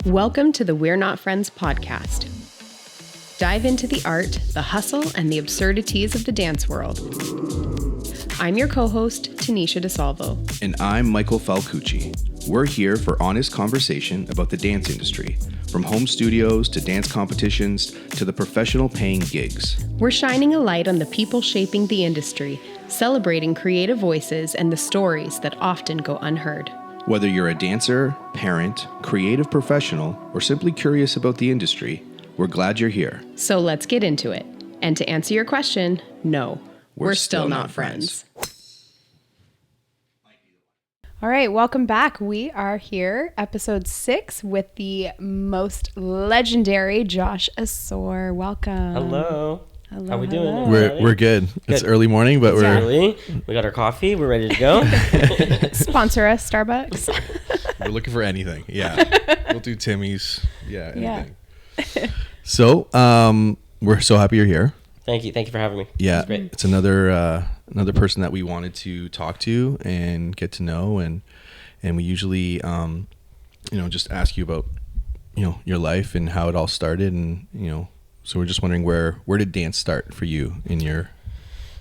Welcome to the We're Not Friends podcast. Dive into the art, the hustle, and the absurdities of the dance world. I'm your co-host, Tanisha DeSalvo. And I'm Michael Falcucci. We're here for honest conversation about the dance industry, from home studios to dance competitions to the professional paying gigs. We're shining a light on the people shaping the industry, celebrating creative voices and the stories that often go unheard. Whether you're a dancer, parent, creative professional, or simply curious about the industry, we're glad you're here. So let's get into it. And to answer your question, no, we're still not friends. All right, welcome back. We are here, episode 6, with the most legendary Josh Assor. Welcome. Hello. Hello. How we doing? Hello. We're good. It's early morning, but It's early. We got our coffee. We're ready to go. Sponsor us, Starbucks. we're looking for anything. Yeah, we'll do Timmy's. Yeah, anything. Yeah. So, we're so happy you're here. Thank you. Thank you for having me. Yeah, It's great. it's another person that we wanted to talk to and get to know, and we usually just ask you about your life and how it all started, and so we're just wondering where did dance start for you in your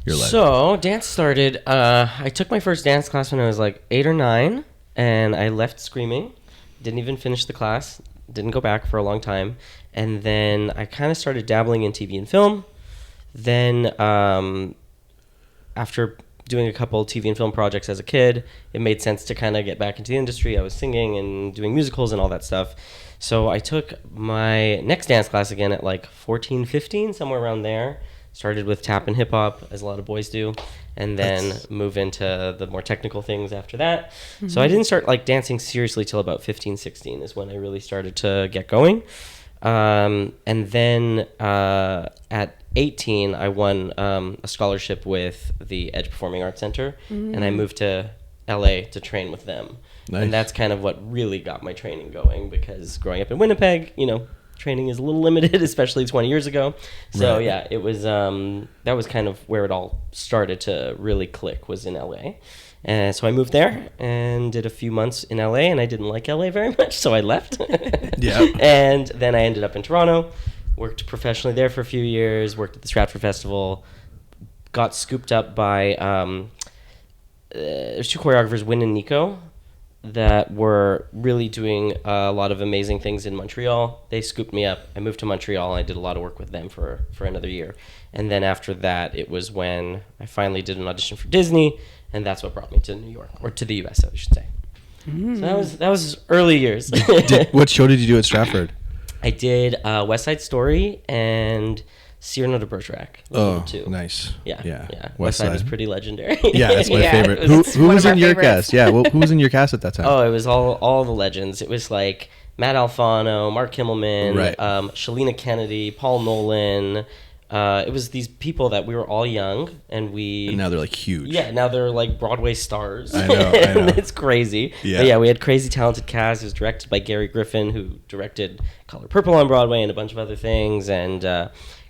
life? So dance started. I took my first dance class when I was like 8 or 9, and I left screaming. Didn't even finish the class. Didn't go back for a long time, and then I kind of started dabbling in TV and film. Then after doing a couple TV and film projects as a kid, it made sense to kind of get back into the industry. I was singing and doing musicals and all that stuff. So I took my next dance class again at like 14, 15, somewhere around there. Started with tap and hip hop, as a lot of boys do, and then move into the more technical things after that. Mm-hmm. So I didn't start like dancing seriously till about 15, 16 is when I really started to get going. And then at 18, I won a scholarship with the Edge Performing Arts Center, and I moved to LA to train with them. Nice. And that's kind of what really got my training going, because growing up in Winnipeg, training is a little limited, especially 20 years ago. So right. Yeah, it was that was kind of where it all started to really click, was in LA. And so I moved there and did a few months in LA, and I didn't like LA very much, so I left. Yeah. And then I ended up in Toronto, worked professionally there for a few years, worked at the Stratford Festival, got scooped up by there's two choreographers, Win and Nico, that were really doing a lot of amazing things in Montreal. They scooped me up. I moved to Montreal, and I did a lot of work with them for another year. And then after that, it was when I finally did an audition for Disney, and that's what brought me to New York, or to the US, I should say. So that was early years. What show did you do at Stratford? I did West Side Story and Cyrano de Bergerac. Two. Nice. Yeah. West Side was pretty legendary. Yeah, that's my favorite. Who was in your cast? Yeah, who was in your cast at that time? Oh, it was all the legends. It was like Matt Alfano, Mark Kimmelman, right. Shalina Kennedy, Paul Nolan. It was these people that we were all young, and now they're like huge. Yeah, now they're like Broadway stars. I know. It's crazy. Yeah. But yeah, we had crazy talented cast. It was directed by Gary Griffin, who directed Color Purple on Broadway and a bunch of other things, and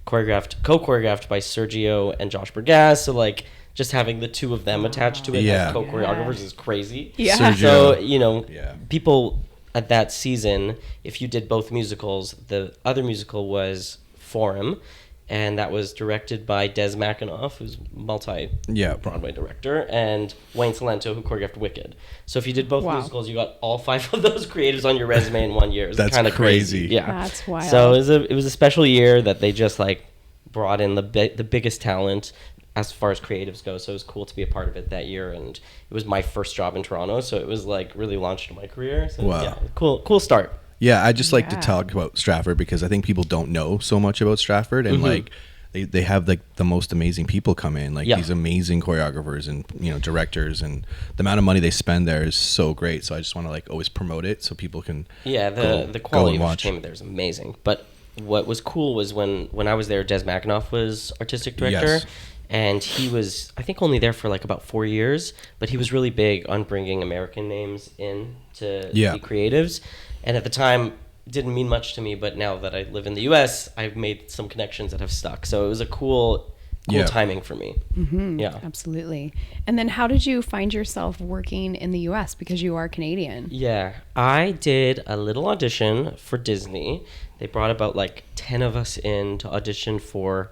co-choreographed by Sergio and Josh Bergas. So like, just having the two of them attached to it as co-choreographers is crazy. Yeah. Sergio. So people at that season, if you did both musicals, the other musical was Forum, and that was directed by Des McAnuff, who's multi-Broadway director, and Wayne Salento, who choreographed Wicked. So if you did both musicals, you got all 5 of those creatives on your resume in 1 year. That's kind of crazy. Yeah, that's wild. So it was a special year that they just like brought in the biggest talent as far as creatives go. So it was cool to be a part of it that year, and it was my first job in Toronto, so it was like really launched my career. So yeah, cool start. Yeah, I just like to talk about Stratford because I think people don't know so much about Stratford, and like they have like the most amazing people come in, like these amazing choreographers and directors, and the amount of money they spend there is so great. So I just want to like always promote it so people can the quality of entertainment there is amazing. But what was cool was when I was there, Des McAnuff was artistic director. Yes. And he was, I think, only there for like about 4 years, but he was really big on bringing American names in to be creatives. And at the time, didn't mean much to me, but now that I live in the U.S., I've made some connections that have stuck. So it was a cool Yeah. timing for me. Yeah. Absolutely. And then how did you find yourself working in the US because you are Canadian? Yeah, I did a little audition for Disney. They brought about like 10 of us in to audition for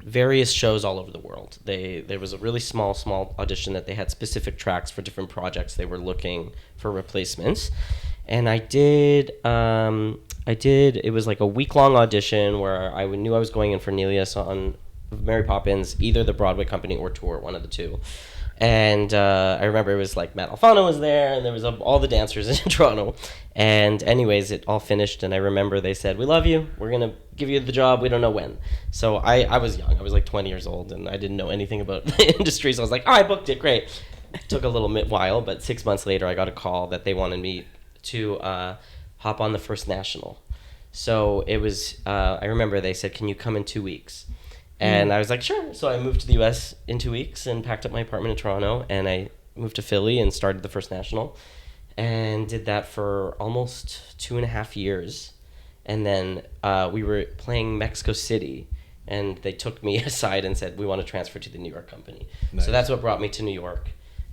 various shows all over the world. There was a really small audition that they had specific tracks for different projects they were looking for replacements. And I did, it was like a week-long audition where I knew I was going in for Nelius on Mary Poppins, either the Broadway company or tour, one of the two. And I remember it was like Matt Alfano was there, and there was all the dancers in Toronto. And anyways, it all finished, and I remember they said, "We love you. We're gonna give you the job. We don't know when." So I was young. I was like 20 years old, and I didn't know anything about the industry. So I was like, "Oh, I booked it. Great." It took a little while, but 6 months later, I got a call that they wanted me to hop on the first national. So it was. I remember they said, "Can you come in 2 weeks?" And I was like, sure. So I moved to the U.S. in 2 weeks and packed up my apartment in Toronto. And I moved to Philly and started the first national. And did that for almost 2.5 years. And then we were playing Mexico City. And they took me aside and said, "We want to transfer to the New York company." Nice. So that's what brought me to New York.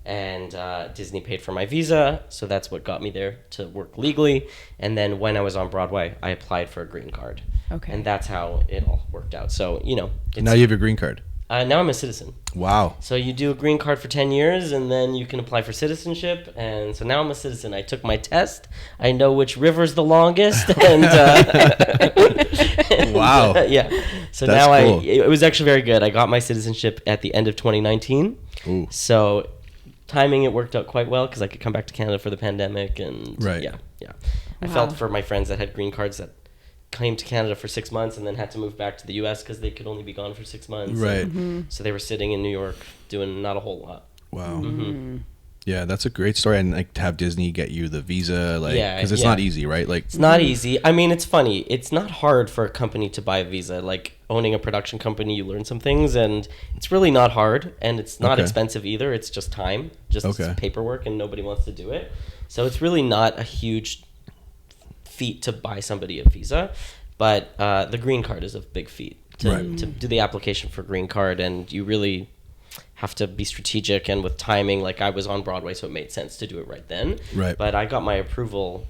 And Disney paid for my visa. So that's what got me there to work legally. And then when I was on Broadway, I applied for a green card. Okay. And that's how it all worked out. So, Now you have your green card. Now I'm a citizen. Wow. So you do a green card for 10 years, and then you can apply for citizenship. And so now I'm a citizen. I took my test. I know which river's the longest. And wow. Yeah. So that's now cool. it was actually very good. I got my citizenship at the end of 2019. Ooh. So timing, it worked out quite well because I could come back to Canada for the pandemic. And right. Yeah. I Wow. felt for my friends that had green cards that came to Canada for 6 months and then had to move back to the U.S. because they could only be gone for 6 months. Right. So they were sitting in New York doing not a whole lot. Wow. Yeah, that's a great story. And like to have Disney get you the visa, like, Yeah, because it's not easy, right? Like, it's not easy. I mean, it's funny. It's not hard for a company to buy a visa. Like owning a production company, you learn some things, and it's really not hard, and it's not expensive either. It's just time, just paperwork, and nobody wants to do it. So it's really not a huge feat to buy somebody a visa, but the green card is a big feat to do the application for green card, and you really have to be strategic and with timing. Like I was on Broadway, so it made sense to do it right then. Right. But I got my approval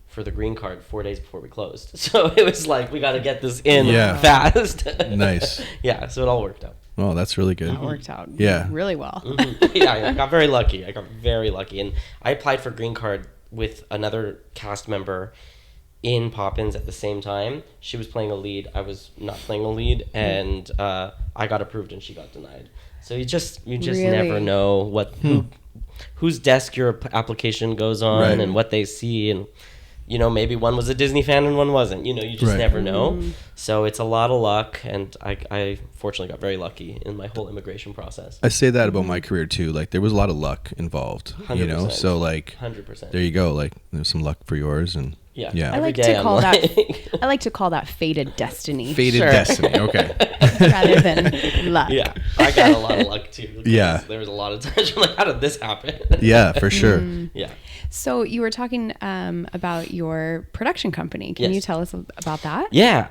for the green card 4 days before we closed, so it was like we got to get this in fast. Nice. Yeah, so it all worked out. Oh, that's really good. That worked out really well. Yeah, I got very lucky. And I applied for green card with another cast member in Poppins at the same time. She was playing a lead. I was not playing a lead, and I got approved and she got denied. So you just really? Never know whose desk your application goes on and what they see, and maybe one was a Disney fan and one wasn't. You just never know. So it's a lot of luck, and I fortunately got very lucky in my whole immigration process. I say that about my career too. Like there was a lot of luck involved, 100%. So like 100%. There you go. Like there's some luck for yours, and I like to call that. I like to call that fated destiny. Fated destiny. Okay. Rather than luck. Yeah, I got a lot of luck too. Yeah. There was a lot of times I'm like, how did this happen? Yeah, for sure. Yeah. So you were talking about your production company. Can you tell us about that? Yeah,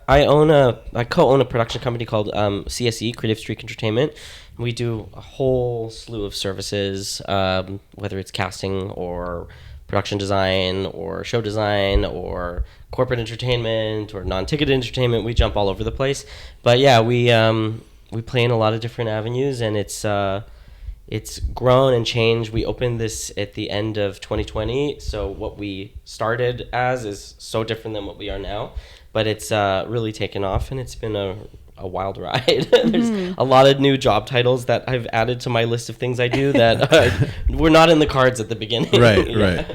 I co-own a production company called CSE, Creative Streak Entertainment. We do a whole slew of services, whether it's casting or production design or show design or corporate entertainment or non-ticket entertainment. We jump all over the place. But yeah, we play in a lot of different avenues, and it's grown and changed. We opened this at the end of 2020, so what we started as is so different than what we are now. But it's really taken off, and it's been a wild ride. There's a lot of new job titles that I've added to my list of things I do that were not in the cards at the beginning. Right.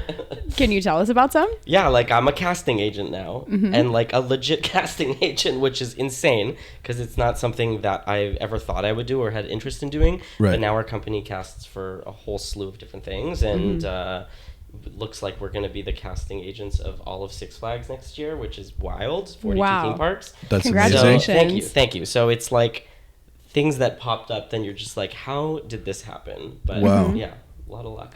Can you tell us about some? Yeah, like I'm a casting agent now, and like a legit casting agent, which is insane because it's not something that I ever thought I would do or had interest in doing. Right. But now our company casts for a whole slew of different things, and it looks like we're going to be the casting agents of all of Six Flags next year, which is wild. 42 theme parks. That's Congratulations. amazing. So, thank you. So it's like things that popped up, then you're just like, how did this happen? But wow. Yeah, lot of luck.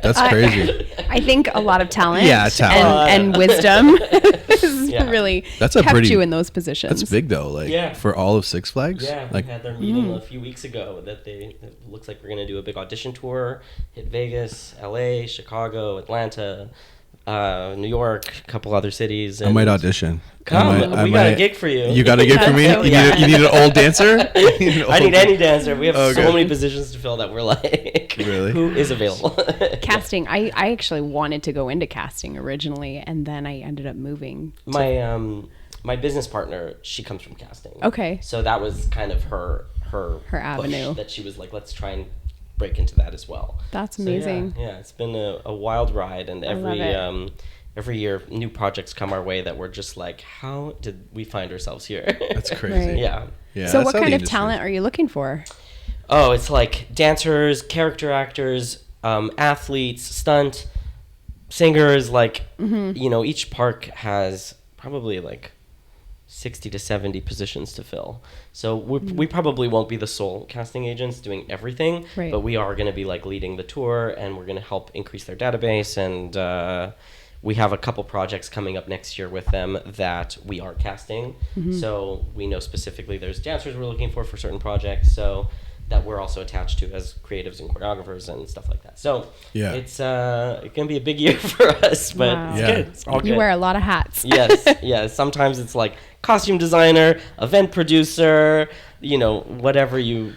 That's crazy. I think a lot of talent, Yeah, talent. And wisdom has really that's kept you in those positions. That's big though, like for all of Six Flags. Yeah, like we had their meeting a few weeks ago that it looks like we're going to do a big audition tour, hit Vegas, LA, Chicago, Atlanta, New York, a couple other cities. And I might audition. Come, we got a gig for you. You got a gig for me? You need an old dancer? I need any dancer. We have so many positions to fill that we're like, really? Who is available? Casting. I actually wanted to go into casting originally, and then I ended up moving. My business partner, she comes from casting. Okay. So that was kind of her avenue. That she was like, let's try and break into that as well. That's amazing. So yeah, it's been a wild ride, and every year new projects come our way that we're just like, how did we find ourselves here? That's crazy. Yeah. So what kind of talent are you looking for? Oh, it's like dancers, character actors, athletes, stunt, singers. Like, each park has probably like 60 to 70 positions to fill. So we probably won't be the sole casting agents doing everything, but we are going to be like leading the tour, and we're going to help increase their database. And we have a couple projects coming up next year with them that we are casting. So we know specifically there's dancers we're looking for certain projects. So that we're also attached to as creatives and choreographers and stuff like that. So it's going to be a big year for us, but it's good. It's all good. You wear a lot of hats. Yes. Sometimes it's like costume designer, event producer, whatever you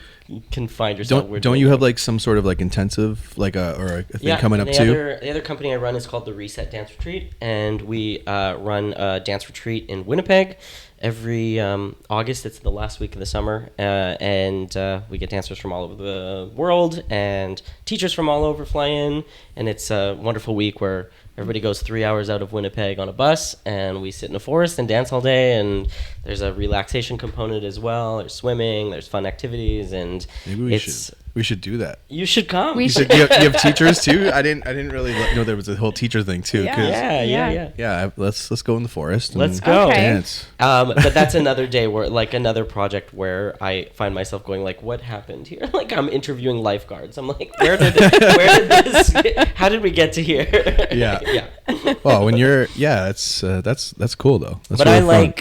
can find yourself. Don't you have like some sort of like intensive or a thing coming up too? The other company I run is called the Reset Dance Retreat, and we run a dance retreat in Winnipeg. Every August, it's the last week of the summer, and we get dancers from all over the world, and teachers from all over fly in, and it's a wonderful week where everybody goes 3 hours out of Winnipeg on a bus, and we sit in a forest and dance all day, and there's a relaxation component as well. There's swimming, there's fun activities, and maybe we should do that. You should come. You have teachers too? I didn't really know there was a whole teacher thing too. Yeah. Let's go in the forest. Let's go dance. But that's another day where, like, another project where I find myself going like, what happened here? Like, I'm interviewing lifeguards. I'm like, where did this? How did we get to here? Yeah. Well, when you're that's cool though. That's but really fun.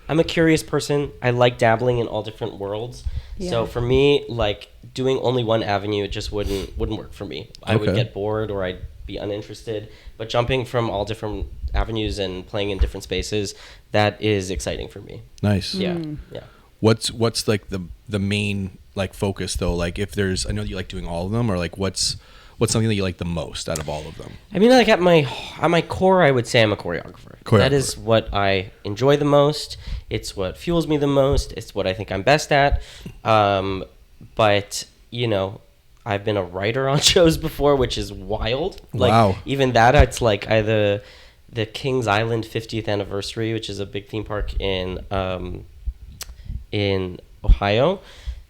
I'm a curious person. I like dabbling in all different worlds. Yeah. So for me, like, doing only one avenue, it just wouldn't work for me. I would get bored, or I'd be uninterested. But jumping from all different avenues and playing in different spaces, that is exciting for me. Nice. Yeah. What's like the main like focus though? Like, if there's, I know you like doing all of them, or like what's something that you like the most out of all of them? I mean, like at my core, I would say I'm a choreographer. That is what I enjoy the most. It's what fuels me the most. It's what I think I'm best at. But I've been a writer on shows before, which is wild. Like, wow. Even that, it's like the Kings Island 50th anniversary, which is a big theme park in Ohio.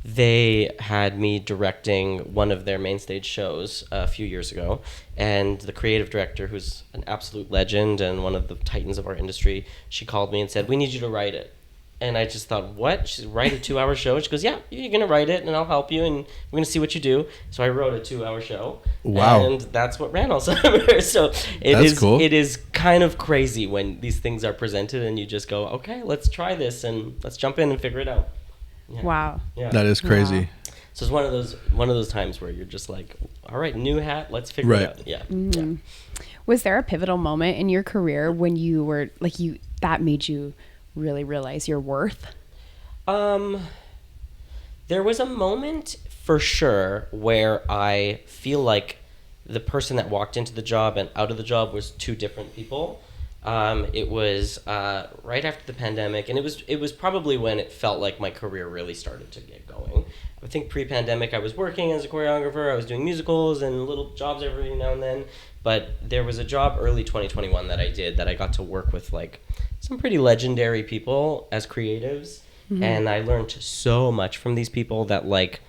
They had me directing one of their main stage shows a few years ago, and the creative director, who's an absolute legend and one of the titans of our industry, she called me and said, "We need you to write it." And I just thought, what? She said, write a 2-hour show? And she goes, yeah, you're going to write it, and I'll help you, and we're going to see what you do. So I wrote a 2-hour show. Wow. And that's what ran all summer. So that's cool. It is kind of crazy when these things are presented, and you just go, okay, let's try this, and let's jump in and figure it out. Yeah. Wow. Yeah. That is crazy. Wow. So it's one of those times where you're just like, all right, new hat, let's figure it out. Yeah. Mm-hmm. Yeah. Was there a pivotal moment in your career when you were like that made you really realize your worth? There was a moment for sure where I feel like the person that walked into the job and out of the job was two different people. It was right after the pandemic, and it was probably when it felt like my career really started to get going. I think pre-pandemic I was working as a choreographer, I was doing musicals and little jobs every now and then, but there was a job early 2021 that I did that I got to work with like some pretty legendary people as creatives, and I learned so much from these people that like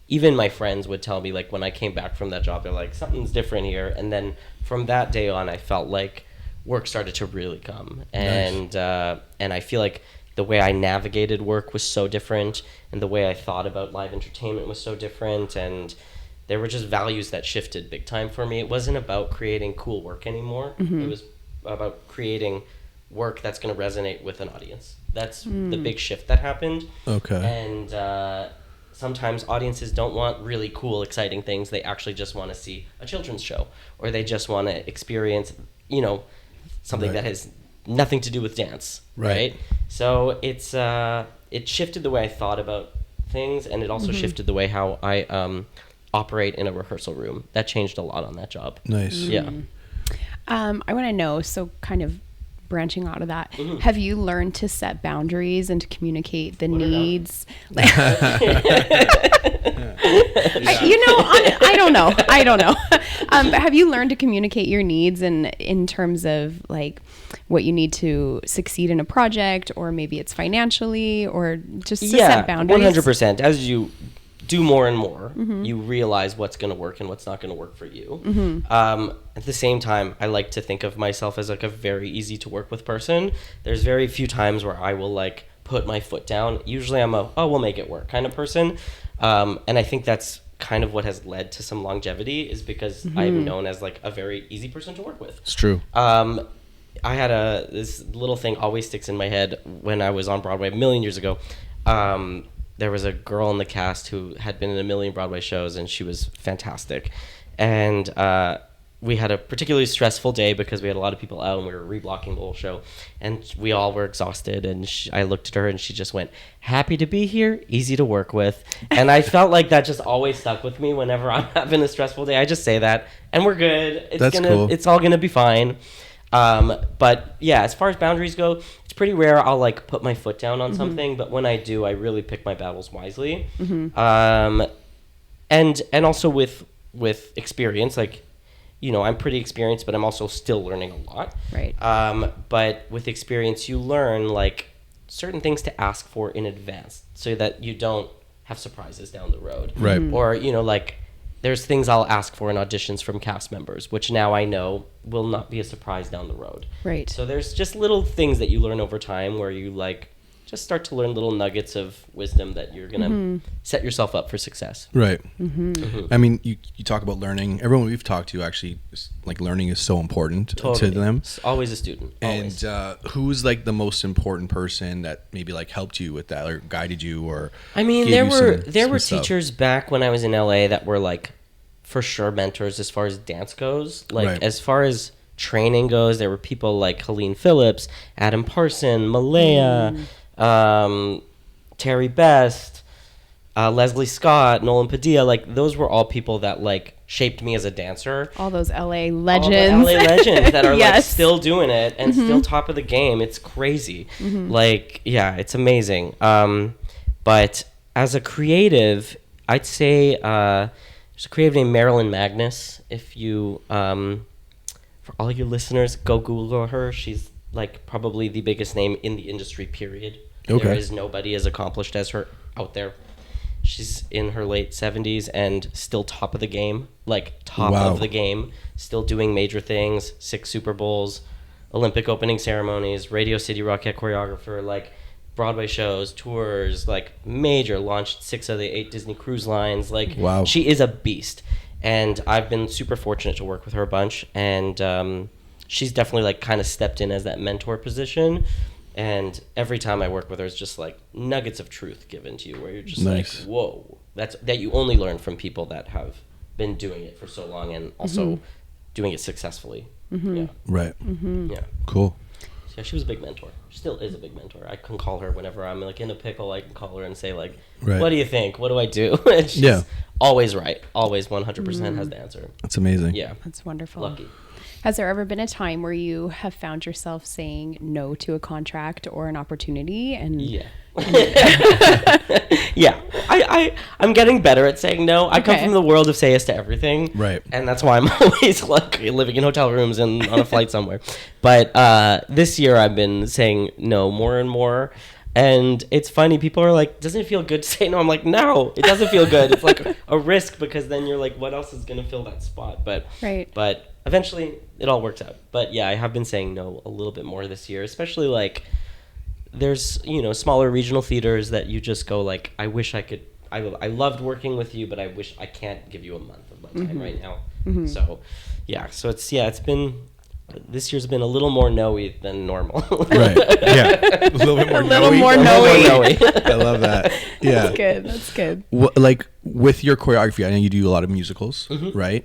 even my friends would tell me like when I came back from that job, they're like, something's different here. And then from that day on, I felt like work started to really come. And and I feel like the way I navigated work was so different, and the way I thought about live entertainment was so different. And there were just values that shifted big time for me. It wasn't about creating cool work anymore. It was about creating work that's going to resonate with an audience. That's the big shift that happened. Okay. And sometimes audiences don't want really cool, exciting things. They actually just want to see a children's show, or they just want to experience, something that has nothing to do with dance. Right. So it's it shifted the way I thought about things, and it also shifted the way how I operate in a rehearsal room. That changed a lot on that job. Nice. Yeah. I want to know, so kind of branching out of that, have you learned to set boundaries and to communicate the needs? I don't know. But have you learned to communicate your needs in terms of like what you need to succeed in a project, or maybe it's financially, or just to set boundaries? 100%. As you do more and more, you realize what's going to work and what's not going to work for you. At the same time, I like to think of myself as like a very easy to work with person. There's very few times where I will like put my foot down. Usually I'm we'll make it work kind of person. And I think that's kind of what has led to some longevity, is because I'm known as like a very easy person to work with. It's true. I had this little thing always sticks in my head when I was on Broadway a million years ago. There was a girl in the cast who had been in a million Broadway shows, and she was fantastic. And we had a particularly stressful day because we had a lot of people out and we were reblocking the whole show. And we all were exhausted. And I looked at her and she just went, "Happy to be here, easy to work with." And I felt like that just always stuck with me whenever I'm having a stressful day. I just say that, and we're good. Cool. It's all going to be fine. But yeah, as far as boundaries go, it's pretty rare I'll like put my foot down on something, but when I do, I really pick my battles wisely. And also with experience, like, I'm pretty experienced, but I'm also still learning a lot. Right. But with experience, you learn like certain things to ask for in advance so that you don't have surprises down the road. Right. Or, like, there's things I'll ask for in auditions from cast members, which now I know will not be a surprise down the road. Right. So there's just little things that you learn over time where you like just start to learn little nuggets of wisdom that you're going to set yourself up for success. Right. I mean, you talk about learning. Everyone we've talked to actually, like, learning is so important to them. It's always a student. Always. And who's like the most important person that maybe like helped you with that or guided you, or I mean, there were stuff? teachers back when I was in LA that were like for sure mentors as far as dance goes. Like as far as training goes, there were people like Helene Phillips, Adam Parson, Malaya, Terry Best, Leslie Scott, Nolan Padilla. Like, those were all people that like shaped me as a dancer. All those LA legends. All the LA legends that are Yes. like still doing it and still top of the game. It's crazy. Like, yeah, it's amazing. But as a creative, I'd say there's a creative named Marilyn Magnus. If you, for all your listeners, go Google her. She's like probably the biggest name in the industry, period. Okay. There is nobody as accomplished as her out there. She's in her late 70s and still top of the game, like top of the game, still doing major things, 6 Super Bowls, Olympic opening ceremonies, Radio City Rocket choreographer, like Broadway shows, tours, like major, launched 6 of the 8 Disney cruise lines. Like, she is a beast. And I've been super fortunate to work with her a bunch. And she's definitely like kind of stepped in as that mentor position. And every time I work with her, it's just like nuggets of truth given to you where you're just like, whoa, that you only learn from people that have been doing it for so long and also doing it successfully. Yeah. Right. Yeah. Cool. So yeah, she was a big mentor. She still is a big mentor. I can call her whenever I'm like in a pickle. I can call her and say like, what do you think? What do I do? And she's always right. Always 100% has the answer. That's amazing. Yeah. That's wonderful. Lucky. Has there ever been a time where you have found yourself saying no to a contract or an opportunity? And yeah. Yeah. I'm getting better at saying no. I come from the world of say yes to everything. Right. And that's why I'm always like living in hotel rooms and on a flight somewhere. But this year I've been saying no more and more. And it's funny, people are like, doesn't it feel good to say no? I'm like, no, it doesn't feel good. It's like a risk because then you're like, what else is going to fill that spot? But eventually it all works out. But yeah, I have been saying no a little bit more this year, especially like there's, smaller regional theaters that you just go like, I wish I could I loved working with you, but I can't give you a month of my time right now. So it's been, this year's been a little more no-y than normal. Right. Yeah. A little bit more A little no-y. more A little no-y. more no-y. I love that. Yeah. That's good. Like with your choreography, I know you do a lot of musicals, right?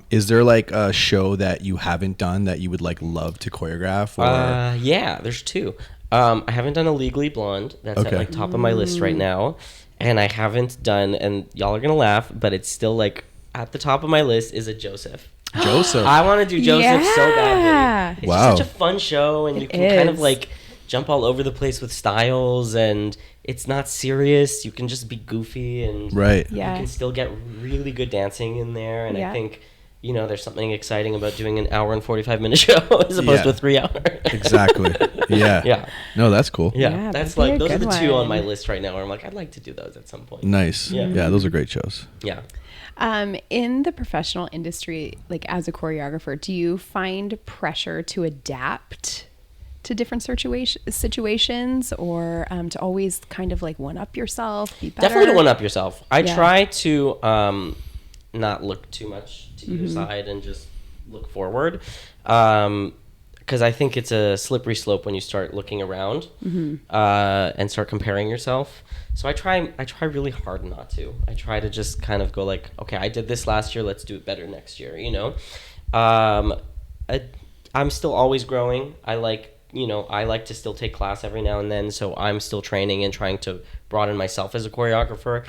Is there like a show that you haven't done that you would like love to choreograph? Or Yeah, there's two. I haven't done a Legally Blonde. That's at like top of my list right now. And I haven't done, and y'all are gonna laugh, but it's still like at the top of my list is a Joseph. Joseph. I want to do Joseph so badly. It's Wow. just such a fun show, and you can kind of like jump all over the place with styles, and it's not serious. You can just be goofy, and Right. you can still get really good dancing in there. And I think, you know, there's something exciting about doing an hour and 45-minute show as opposed to a 3 hour. Exactly. Yeah. Yeah. No, that's cool. Yeah, that's like, those are the two on my list right now where I'm like, I'd like to do those at some point. Nice. Yeah. Yeah, those are great shows. Yeah. In the professional industry, like as a choreographer, do you find pressure to adapt to different situations, or to always kind of like one up yourself, be better? Definitely to one up yourself. I try to not look too much to either side and just look forward. Because I think it's a slippery slope when you start looking around and start comparing yourself. So I try really hard not to. I try to just kind of go like, okay, I did this last year, let's do it better next year, you know? I'm still always growing. I like to still take class every now and then, so I'm still training and trying to broaden myself as a choreographer.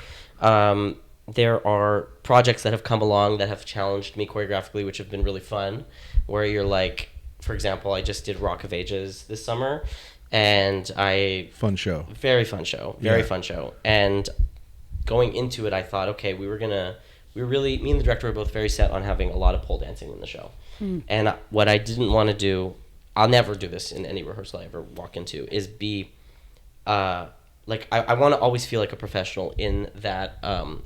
There are projects that have come along that have challenged me choreographically, which have been really fun, where you're like, for example, I just did Rock of Ages this summer, and Fun show. Very fun show. And going into it, I thought, okay, me and the director were both very set on having a lot of pole dancing in the show. And what I didn't want to do, I'll never do this in any rehearsal I ever walk into, is be, I want to always feel like a professional in that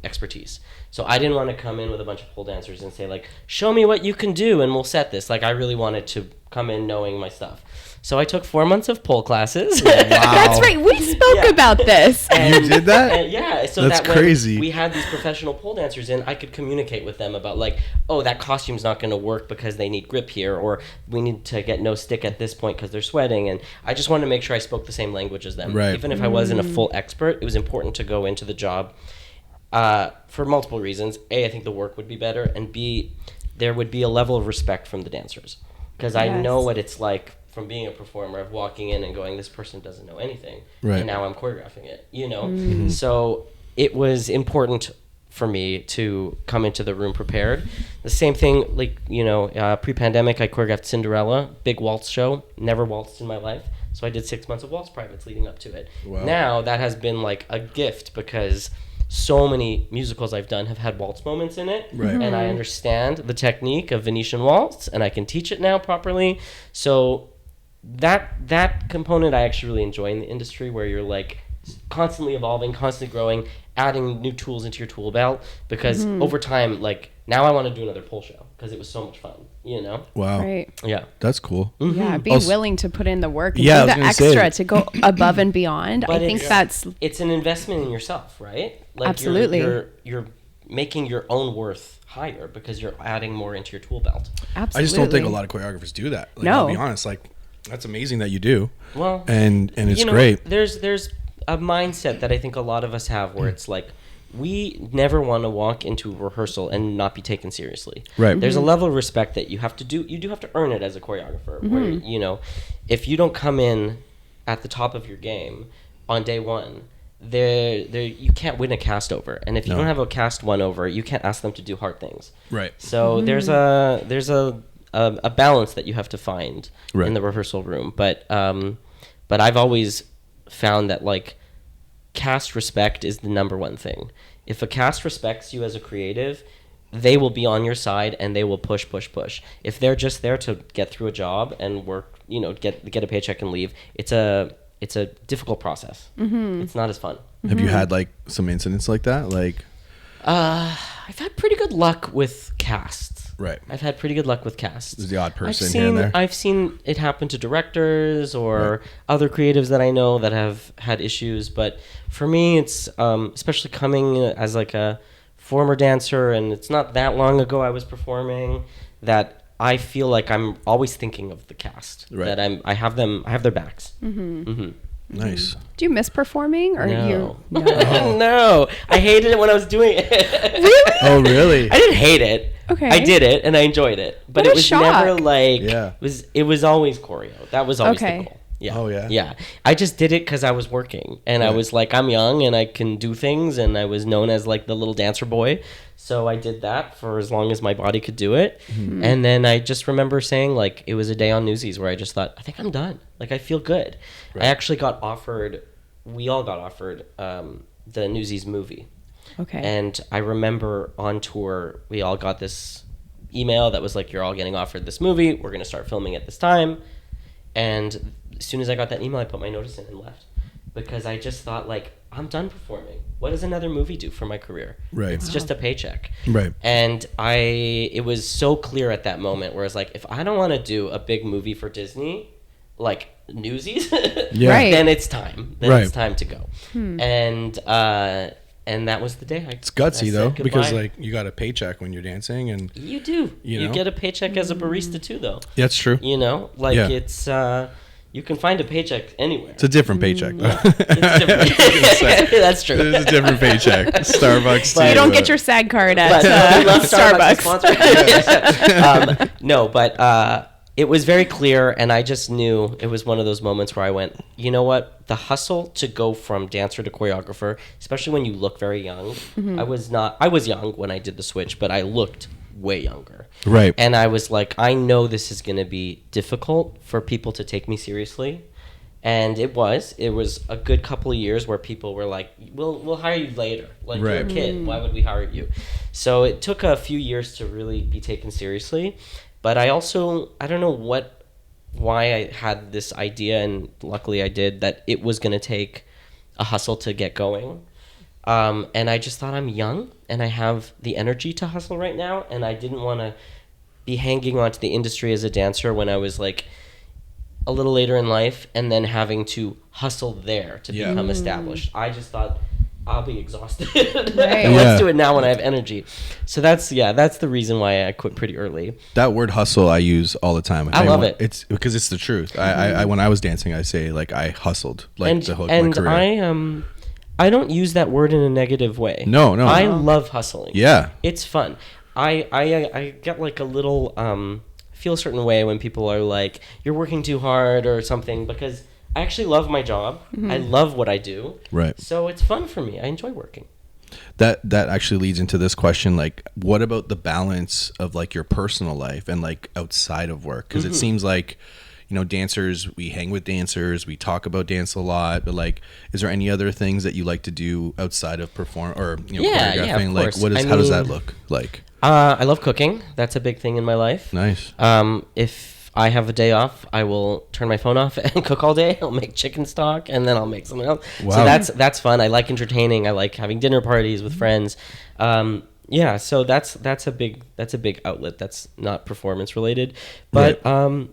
expertise. So I didn't want to come in with a bunch of pole dancers and say like, show me what you can do and we'll set this. Like I really wanted to come in knowing my stuff. So I took 4 months of pole classes. Wow. That's right. We spoke about this. You did that? Yeah. So that's that crazy. When we had these professional pole dancers in, I could communicate with them about like, oh, that costume's not going to work because they need grip here, or we need to get no stick at this point because they're sweating. And I just wanted to make sure I spoke the same language as them. Right. Even if I wasn't a full expert, it was important to go into the job for multiple reasons. A, I think the work would be better, and B, there would be a level of respect from the dancers. Because I know what it's like from being a performer, of walking in and going, this person doesn't know anything, and now I'm choreographing it, you know? So it was important for me to come into the room prepared. The same thing, like, you know, pre-pandemic, I choreographed Cinderella, big waltz show, never waltzed in my life. So I did 6 months of waltz privates leading up to it. Wow. Now that has been like a gift, because so many musicals I've done have had waltz moments in it, and I understand the technique of Venetian waltz, and I can teach it now properly. So that component I actually really enjoy in the industry, where you're like constantly evolving, constantly growing, adding new tools into your tool belt, because over time, like, now I want to do another pole show because it was so much fun, you know? Wow. Right. Yeah. That's cool. Yeah, be Also, willing to put in the work and Yeah, I do was the gonna extra to go above and beyond. But I think that's it's an investment in yourself, right? Like Absolutely. You're making your own worth higher because you're adding more into your tool belt. absolutely. I just don't think a lot of choreographers do that. Like, No. I'll be honest. Like, that's amazing that you do. Well, and it's you know, great. There's a mindset that I think a lot of us have where it's like, we never want to walk into a rehearsal and not be taken seriously. Right. There's a level of respect that you have to do. You do have to earn it as a choreographer. Where, you know, if you don't come in at the top of your game on day one, you can't win a cast over. And if you don't have a cast won over, you can't ask them to do hard things. Right. So there's a balance that you have to find in the rehearsal room. But I've always found that, like, cast respect is the number one thing. If a cast respects you as a creative, they will be on your side and they will push. If they're just there to get through a job and work, you know, get a paycheck and leave, it's a difficult process. It's not as fun. Have you had like some incidents like that? Like, I've had pretty good luck with casts. Right. I've had pretty good luck with casts. There's the odd person here and there. I've seen it happen to directors or other creatives that I know that have had issues. But for me, it's especially coming as like a former dancer, and it's not that long ago I was performing, that I feel like I'm always thinking of the cast. Right. That I have their backs. Mm-hmm. Mm-hmm. Nice. Do you miss performing, or No. you? No, I hated it when I was doing it. Really? Oh, really? I didn't hate it. Okay. I did it and I enjoyed it, but What a it was shock. never like Yeah. it was always choreo. That was always Okay. the goal. Yeah. Oh, yeah? Yeah. I just did it because I was working and I Right. was like, I'm young and I can do things, and I was known as like the little dancer boy. So I did that for as long as my body could do it. Mm-hmm. And then I just remember saying, like, it was a day on Newsies where I just thought, I think I'm done. Like, I feel good. Right. I actually we all got offered the Newsies movie. Okay. And I remember on tour, we all got this email that was like, you're all getting offered this movie. We're going to start filming at this time. And as soon as I got that email, I put my notice in and left. Because I just thought, like, I'm done performing. What does another movie do for my career? Right. It's just a paycheck. Right. And it was so clear at that moment where I was like, if I don't want to do a big movie for Disney, like Newsies, Yeah. Right. then it's time. Then Right. it's time to go. And that was the day. It's gutsy, I though, said because, goodbye. like, you got a paycheck when you're dancing, and You do. You You know? get a paycheck as a barista too, though. that's true. You know, like Yeah. it's you can find a paycheck anywhere. It's a different paycheck, though. It's different. That's true. It's a different paycheck. Starbucks, But too, you don't but- get your SAG card at But we love Starbucks. Starbucks. to sponsor. No, but it was very clear, and I just knew it was one of those moments where I went, you know what? The hustle to go from dancer to choreographer, especially when you look very young. I was young when I did the switch, but I looked way younger. Right. And I was like, I know this is going to be difficult for people to take me seriously. And it was a good couple of years where people were like, we'll hire you later. Like, you're a Right. kid. Why would we hire you? So it took a few years to really be taken seriously. But I don't know why I had this idea, and luckily I did, that it was going to take a hustle to get going. And I just thought, I'm young and I have the energy to hustle right now. And I didn't want to be hanging onto the industry as a dancer when I was like a little later in life and then having to hustle there to Yeah. become established. I just thought, I'll be exhausted. Right. Yeah. Let's do it now when I have energy. So that's the reason why I quit pretty early. That word hustle I use all the time. If I love anyone- it. It's because it's the truth. I when I was dancing, I say, like, I hustled, like, and the whole and my career. I don't use that word in a negative way. No. I love hustling. Yeah. It's fun. I get like a little feel a certain way when people are like, you're working too hard or something, because I actually love my job. I love what I do. Right. So it's fun for me. I enjoy working. That actually leads into this question, like, what about the balance of, like, your personal life and, like, outside of work? Because it seems like, you know, dancers, we hang with dancers, we talk about dance a lot, but, like, is there any other things that you like to do outside of perform or, you know, Yeah, choreographing? of Like, course. how does that look like? I love cooking. That's a big thing in my life. Nice. If I have a day off, I will turn my phone off and cook all day. I'll make chicken stock and then I'll make something else. Wow. So that's fun. I like entertaining. I like having dinner parties with friends. Yeah, so that's a big outlet. That's not performance related. But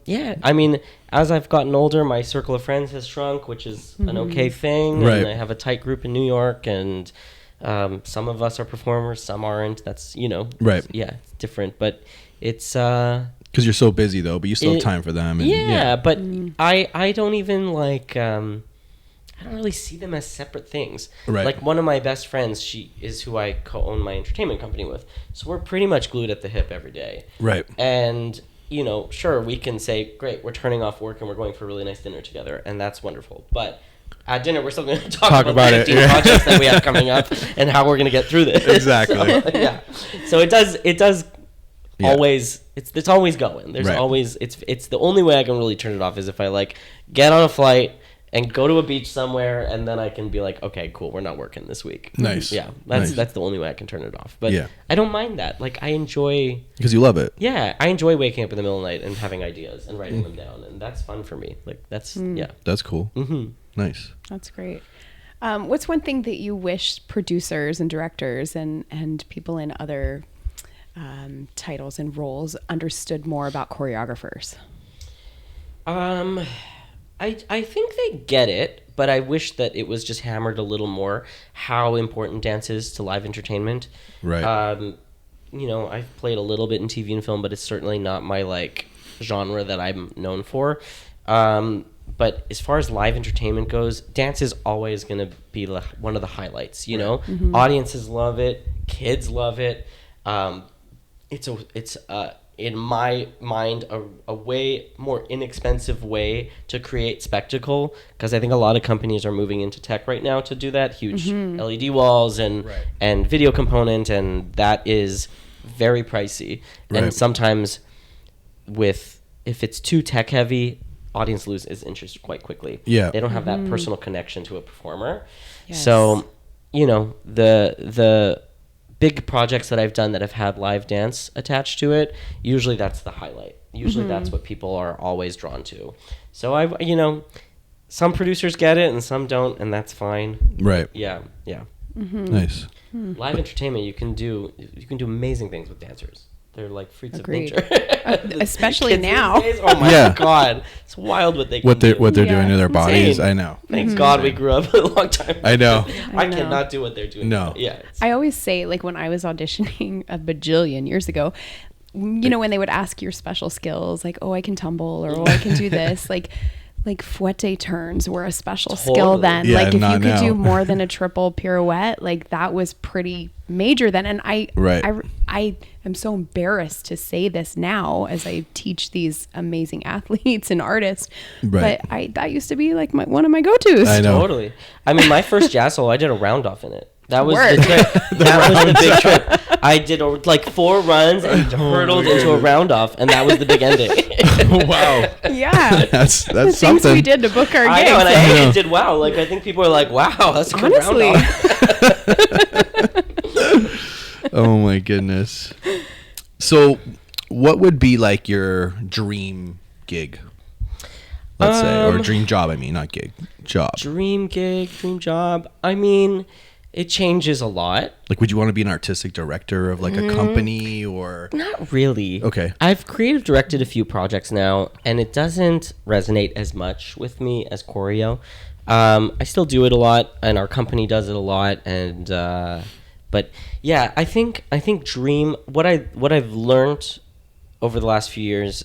yeah, I mean, as I've gotten older, my circle of friends has shrunk, which is an okay thing. Right. And I have a tight group in New York, and some of us are performers, some aren't. That's, you know, Right. yeah, it's different, but it's Because you're so busy, though, but you still have time for them. And, yeah, but I don't even like I don't really see them as separate things. Right. Like, one of my best friends, she is who I co-own my entertainment company with. So we're pretty much glued at the hip every day. Right. And, you know, sure, we can say, great, we're turning off work and we're going for a really nice dinner together, and that's wonderful. But at dinner, we're still going to talk about it, 15 yeah. projects that we have coming up and how we're going to get through this. Exactly. So, yeah. So it does Yeah. always, it's always going. There's Right. always, it's the only way I can really turn it off is if I, like, get on a flight and go to a beach somewhere, and then I can be like, okay, cool, we're not working this week. Nice. Yeah, Nice. that's the only way I can turn it off. But Yeah. I don't mind that. Like, I enjoy, Because you love it. yeah, I enjoy waking up in the middle of the night and having ideas and writing them down, and that's fun for me. Like, that's, yeah. That's cool. Mm-hmm. Nice. That's great. What's one thing that you wish producers and directors and people in other titles and roles understood more about choreographers? I think they get it, but I wish that it was just hammered a little more how important dance is to live entertainment. Right. I've played a little bit in TV and film, but it's certainly not my like genre that I'm known for. But as far as live entertainment goes, dance is always going to be one of the highlights. Audiences love it, kids love it. It's in my mind a way more inexpensive way to create spectacle, because I think a lot of companies are moving into tech right now to do that, huge LED walls and video component, and that is very pricey. Right. And sometimes if it's too tech heavy, audience loses interest quite quickly. Yeah. They don't have that personal connection to a performer. Yes. So, the big projects that I've done that have had live dance attached to it, usually that's the highlight. Usually that's what people are always drawn to. So some producers get it and some don't, and that's fine. Right. Yeah. Nice. Live entertainment, you can do amazing things with dancers. They're like freaks Agreed. of nature. Especially Kids these now. days, oh my God. It's wild what they can do. What they're doing to their bodies. Insane. I know. Thanks God we grew up a long time ago. I know. I know. cannot do what they're doing. No. Yeah. I always say, like, when I was auditioning a bajillion years ago, when they would ask your special skills, like, oh, I can tumble, or oh, I can do this, like fouette turns were a special skill then. Yeah, like if you not could now. do more than a triple pirouette, like that was pretty major then. And I am so embarrassed to say this now as I teach these amazing athletes and artists, Right. but that used to be like one of my go-tos. I know. Totally. I mean, my first jazz solo, I did a round off in it. That was Word. the trip. That was the big trip. I did like 4 runs and hurtled into a round off, and that was the big ending. Wow. Yeah. That's The things something. we did to book our I gigs. know, and I did well. Like, I think people are like, wow, that's a good Honestly. round off. Oh my goodness. So, what would be like your dream gig? Let's say, or dream job. I mean, not gig, job. Dream gig, dream job. I mean, it changes a lot. Like, would you want to be an artistic director of like a company or? Not really. Okay. I've creative directed a few projects now, and it doesn't resonate as much with me as choreo. I still do it a lot, and our company does it a lot, and but yeah, I think dream. What I've learned over the last few years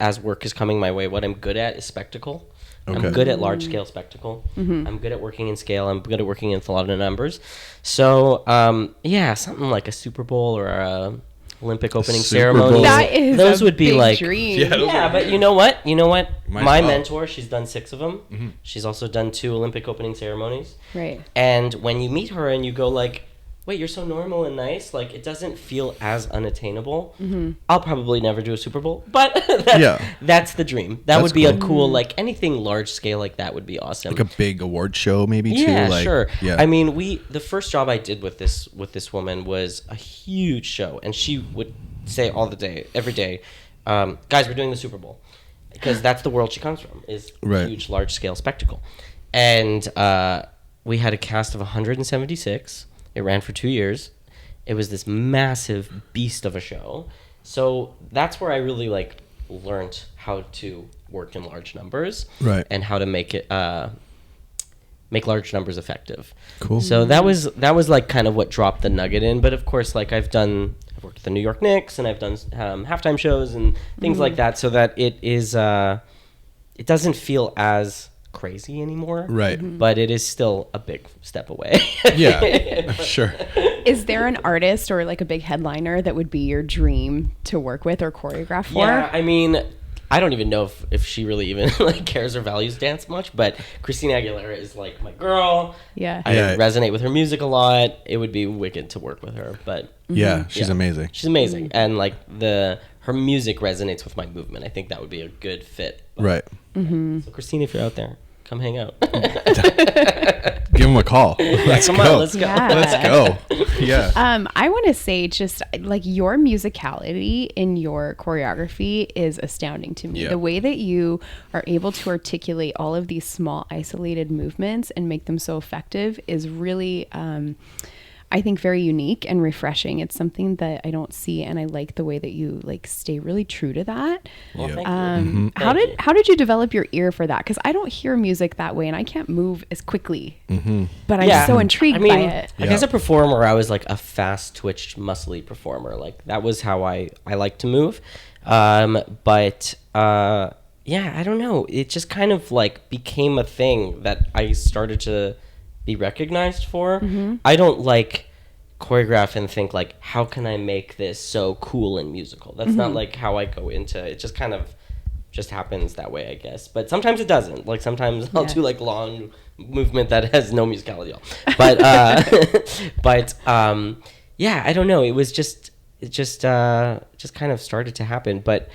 as work is coming my way, what I'm good at is spectacle. Okay. I'm good at large scale spectacle. I'm good at working in scale. I'm good at working with a lot of numbers. So something like a Super Bowl or a Olympic opening Super ceremony. Bowl. That is Those a would be big like dream. Yeah. but you know what? My well. mentor, she's done 6 of them. She's also done 2 Olympic opening ceremonies. Right. And when you meet her and you go like, wait, you're so normal and nice, like it doesn't feel as unattainable. I'll probably never do a Super Bowl, but that's the dream. That That's would be a cool. cool, like anything large scale like that would be awesome. Like a big award show, maybe too. Yeah, Like, sure. Yeah. I mean, the first job I did with this woman was a huge show, and she would say every day, guys, we're doing the Super Bowl, because that's the world she comes from, is Right. huge, large scale spectacle. And we had a cast of 176. It ran for 2 years. It was this massive beast of a show. So that's where I really learned how to work in large numbers, Right. and how to make large numbers effective. Cool. So that was like kind of what dropped the nugget in. But of course, like I've worked at the New York Knicks, and I've done halftime shows and things like that, so that it is it doesn't feel as crazy anymore. Right. But it is still a big step away. Yeah. Sure. Is there an artist or like a big headliner that would be your dream to work with or choreograph for? Yeah, I mean, I don't even know if she really even cares or values dance much, but Christina Aguilera is like my girl. Yeah. I Yeah. resonate with her music a lot. It would be wicked to work with her, but Yeah, she's amazing. she's amazing, and her music resonates with my movement. I think that would be a good fit. Right. So Christina, if you're out there, come hang out. Give him a call. Let's Come go. on, let's go. Yeah. Let's go. Yeah. I want to say just like your musicality in your choreography is astounding to me. Yeah. The way that you are able to articulate all of these small isolated movements and make them so effective is really, I think, very unique and refreshing. It's something that I don't see, and I like the way that you like stay really true to that. Well, thank you. How did you develop your ear for that? Because I don't hear music that way, and I can't move as quickly. But I'm so intrigued by it. Like as a performer, I was like a fast twitched, muscly performer. Like that was how I like to move. Yeah, I don't know. It just kind of like became a thing that I started to be recognized for. I don't like choreograph and think like, how can I make this so cool and musical? That's not like how I go into it. Just kind of just happens that way, I guess. But sometimes it doesn't. Like sometimes I'll do like long movement that has no musicality at all. But yeah, I don't know. It just kind of started to happen. But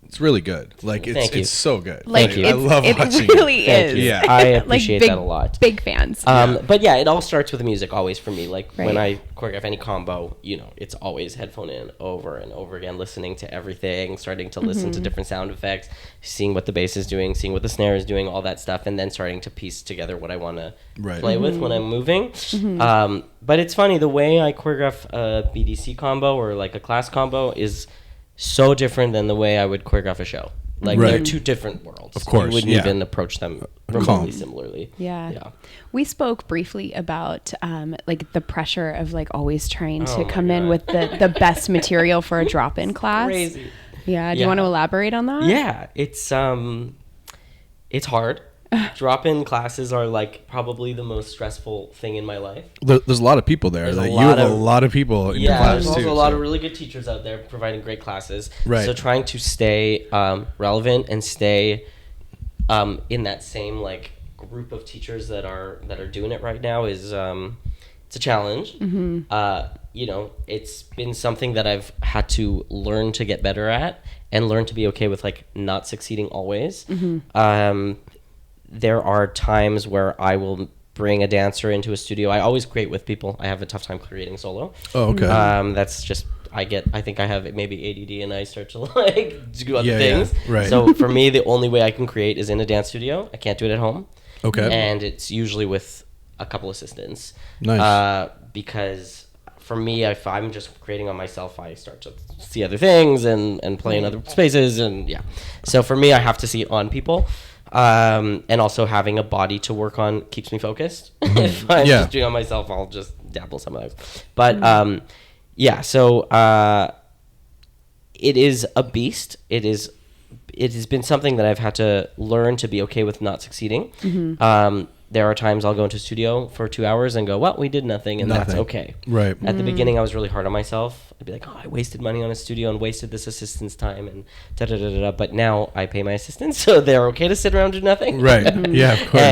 it's really good. Like it's so good. Like you. I love watching it. Really is. Yeah. I appreciate that a lot. Big fans. But yeah, it all starts with the music always for me. Like when I choreograph any combo, it's always headphone in over and over again, listening to everything, starting to listen to different sound effects, seeing what the bass is doing, seeing what the snare is doing, all that stuff, and then starting to piece together what I want to play with when I'm moving. But it's funny, the way I choreograph a BDC combo or like a class combo is so different than the way I would choreograph a show. Like they're two different worlds. Of course, you wouldn't even approach them remotely similarly. Yeah. We spoke briefly about like the pressure of like always trying to come in with the best material for a drop-in class. Crazy. Yeah. Do you want to elaborate on that? Yeah, it's hard. Drop-in classes are like probably the most stressful thing in my life. There's a lot of people there. Like you have a lot of people in your class there's too. also a lot of really good teachers out there providing great classes. Right. So trying to stay relevant and stay in that same like group of teachers that are doing it right now is it's a challenge. It's been something that I've had to learn to get better at and learn to be okay with like not succeeding always. There are times where I will bring a dancer into a studio. I always create with people. I have a tough time creating solo. Oh, okay. That's just I think I have maybe ADD and I start to like do other things. Yeah. Right. So for me, the only way I can create is in a dance studio. I can't do it at home. Okay. And it's usually with a couple assistants. Nice. Because for me, if I'm just creating on myself, I start to see other things and play in other spaces and So for me, I have to see it on people. And also having a body to work on keeps me focused. If I'm just doing it on myself, I'll just dabble some of those. But so it is a beast. It has been something that I've had to learn to be okay with not succeeding. There are times I'll go into a studio for 2 hours and go, well, we did nothing, and that's okay. Right. At the beginning, I was really hard on myself. I'd be like, I wasted money on a studio and wasted this assistant's time and da-da-da-da-da. But now I pay my assistants, so they're okay to sit around and do nothing. Right. Yeah, of course.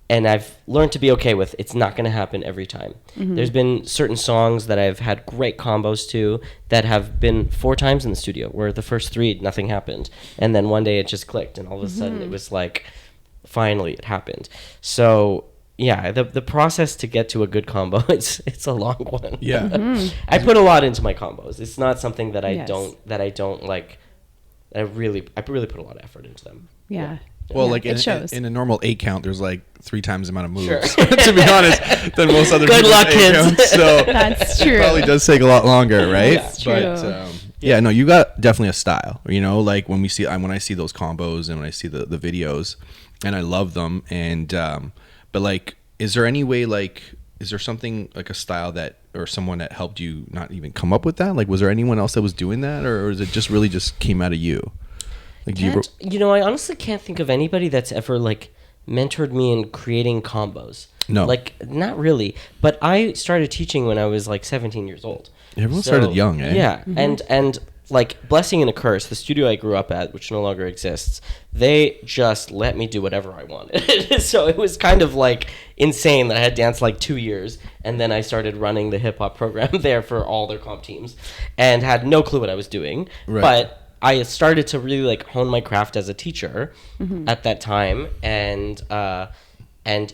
And I've learned to be okay with it's not going to happen every time. There's been certain songs that I've had great combos to that have been 4 times in the studio, where the first 3, nothing happened. And then one day it just clicked, and all of a sudden it was like, finally it happened. So yeah, the process to get to a good combo, it's a long one. Yeah. I put a lot into my combos. It's not something that I don't like. I really put a lot of effort into them. Yeah. Well, yeah, like in a normal 8 count, there's like 3 times the amount of moves, to be honest, than most other Good luck, kids. Counts, so That's true. It probably does take a lot longer, right? That's true. But no, you got definitely a style. Like when I see those combos and when I see the videos, and I love them. And but like, is there any way is there something like a style that or someone that helped you not even come up with that? Like, was there anyone else that was doing that, or is it just really just came out of you? Like, I honestly can't think of anybody that's ever like mentored me in creating combos. No, like not really. But I started teaching when I was like 17 years old. Everyone started young, eh? Yeah, and like blessing and a curse. The studio I grew up at, which no longer exists, they just let me do whatever I wanted. So it was kind of like insane that I had danced like 2 years, and then I started running the hip hop program there for all their comp teams, and had no clue what I was doing. Right. But I started to really like hone my craft as a teacher at that time, and